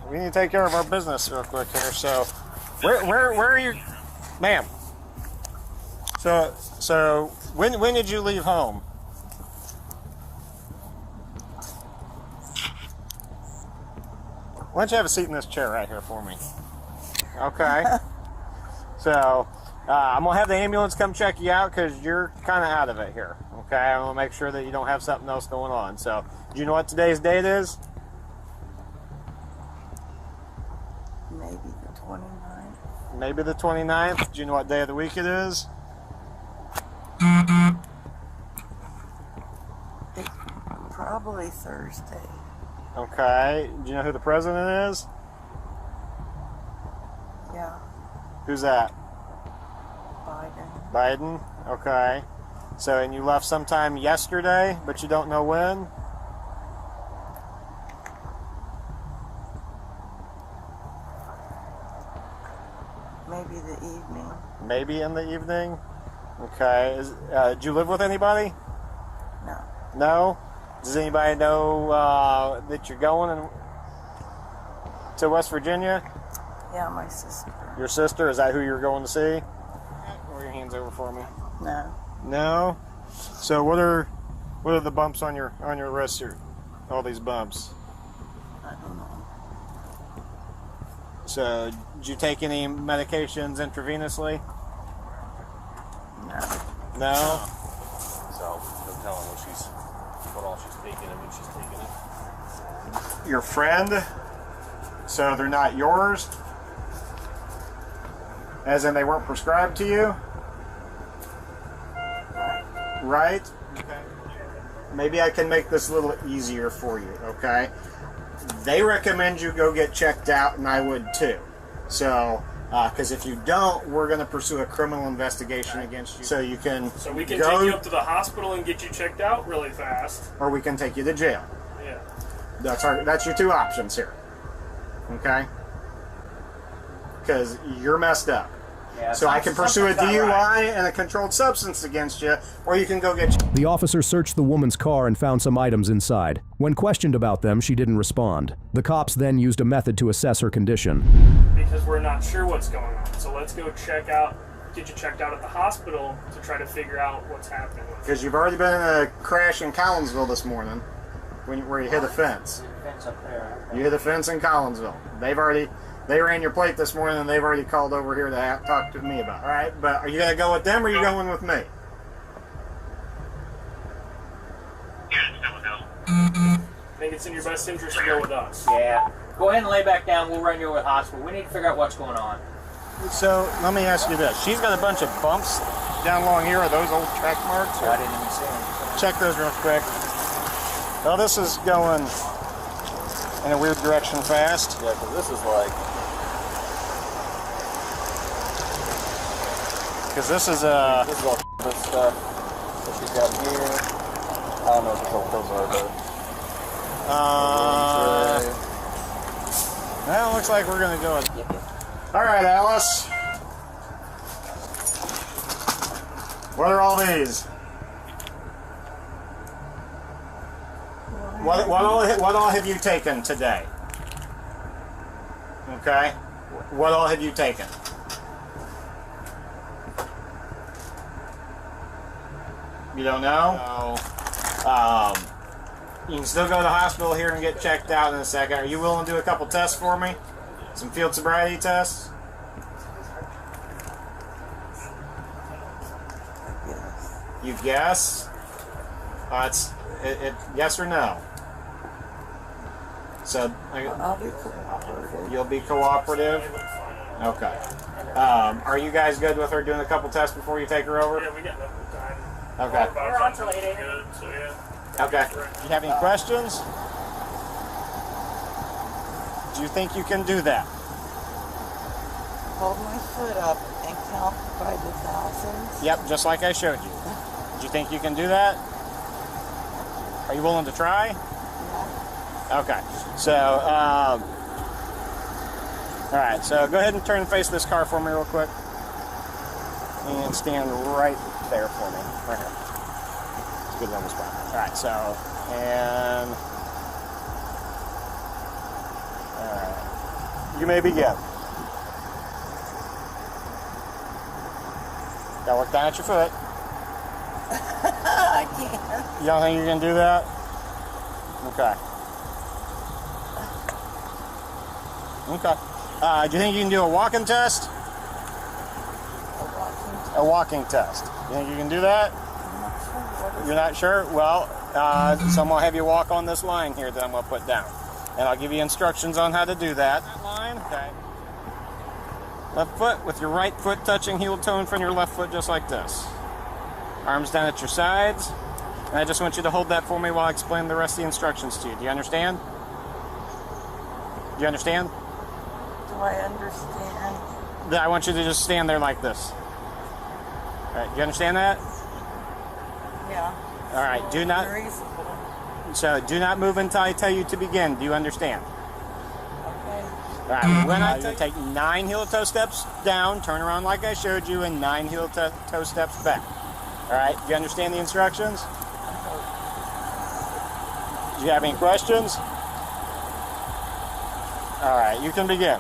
We need to take care of our business real quick here. So, where are you, ma'am? So when did you leave home? Why don't you have a seat in this chair right here for me? Okay. So, I'm going to have the ambulance come check you out because you're kind of out of it here. Okay? I'm going to make sure that you don't have something else going on. So, do you know what today's date is? Maybe the 29th. Maybe the 29th. Do you know what day of the week it is? Probably Thursday. Okay. Do you know who the president is? Yeah, Who's that? Biden. Biden? Okay. So, and you left sometime yesterday, but you don't know when? Maybe the evening. Maybe in the evening? Okay. Did you live with anybody? No. No? Does anybody know that you're going to West Virginia? Yeah, my sister. Your sister? Is that who you're going to see? Roll your hands over for me. No. No? So what are the bumps on your wrist here? All these bumps. I don't know. So did you take any medications intravenously? No. No? So don't tell her what all she's taking and when she's taking it. Your friend? So they're not yours? As in they weren't prescribed to you? Right? Okay. Maybe I can make this a little easier for you, okay? They recommend you go get checked out, and I would too. So, because if you don't, we're going to pursue a criminal investigation against you. So you can So we can go, take you up to the hospital and get you checked out really fast. or we can take you to jail. Yeah. That's your two options here. Okay? Because you're messed up. Yeah, so I can pursue a something's DUI not right. and a controlled substance against you, or you can go get... The officer searched the woman's car and found some items inside. When questioned about them, she didn't respond. The cops then used a method to assess her condition. Because we're not sure what's going on. So let's go get you checked out at the hospital to try to figure out what's happening. Because you've already been in a crash in Collinsville this morning, where you hit a fence. Fence up there. You hit a fence in Collinsville. They ran your plate this morning, and they've already called over here to talk to me about it. All right, but are you going to go with them, or are you going with me? I think it's in your best interest to go with us. Yeah. Go ahead and lay back down. We'll run you over to the hospital. We need to figure out what's going on. So let me ask you this: she's got a bunch of bumps down along here. Are those old track marks? I didn't even see them. Check those real quick. Well, this is going in a weird direction fast. Yeah, because this is like... Because this is This is all this stuff that she's got here. I don't know what the those are, but... Well, it looks like we're going to go with... All right, Alice. What are all these? What all have you taken today? Okay. What all have you taken? You don't know? No. You can still go to the hospital here and get checked out in a second. Are you willing to do a couple tests for me? Some field sobriety tests? You guess? It's yes or no. So I'll be cooperative. You'll be cooperative. Okay. Are you guys good with her doing a couple tests before you take her over? Yeah, we got enough time. Okay. We're on till 8 a.m. So yeah. Okay. Do you have any questions? Do you think you can do that? Hold my foot up and count by the thousands. Yep, just like I showed you. Do you think you can do that? Are you willing to try? Yeah. Okay. So, all right. So go ahead and turn and face this car for me real quick. And stand right there for me. Right here. It's a good level spot. All right. So, and all right. You may begin. Gotta look down at your foot. I can't. You don't think you can do that? Okay. Okay. Do you think you can do a walking test? A walking test. You think you can do that? You're not sure? Well, so I'm going to have you walk on this line here that I'm going to put down. And I'll give you instructions on how to do that. That line, okay. Left foot with your right foot touching heel toe in front of your left foot just like this. Arms down at your sides. And I just want you to hold that for me while I explain the rest of the instructions to you. Do you understand? Do you understand? Do I understand? I want you to just stand there like this. All right, do you understand that? Yeah. All right, do not. So do not move until I tell you to begin. Do you understand? Okay. All right, when I take 9 heel-toe steps down, turn around like I showed you, and 9 heel-toe steps back. All right, do you understand the instructions? Do you have any questions? All right, you can begin.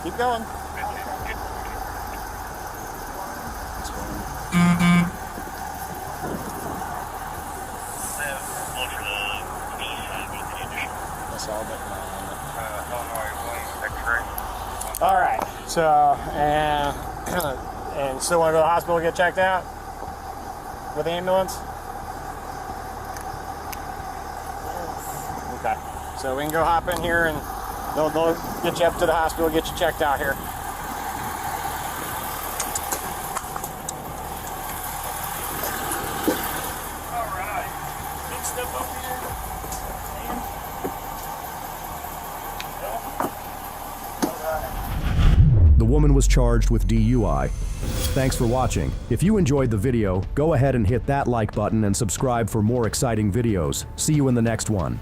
Keep going. That's all but all right. So, and still want to go to the hospital and get checked out with the ambulance? Okay. So we can go hop in here and they'll get you up to the hospital, get you checked out here. All right. Big step up here. The woman was charged with DUI. Thanks for watching. If you enjoyed the video, go ahead and hit that like button and subscribe for more exciting videos. See you in the next one.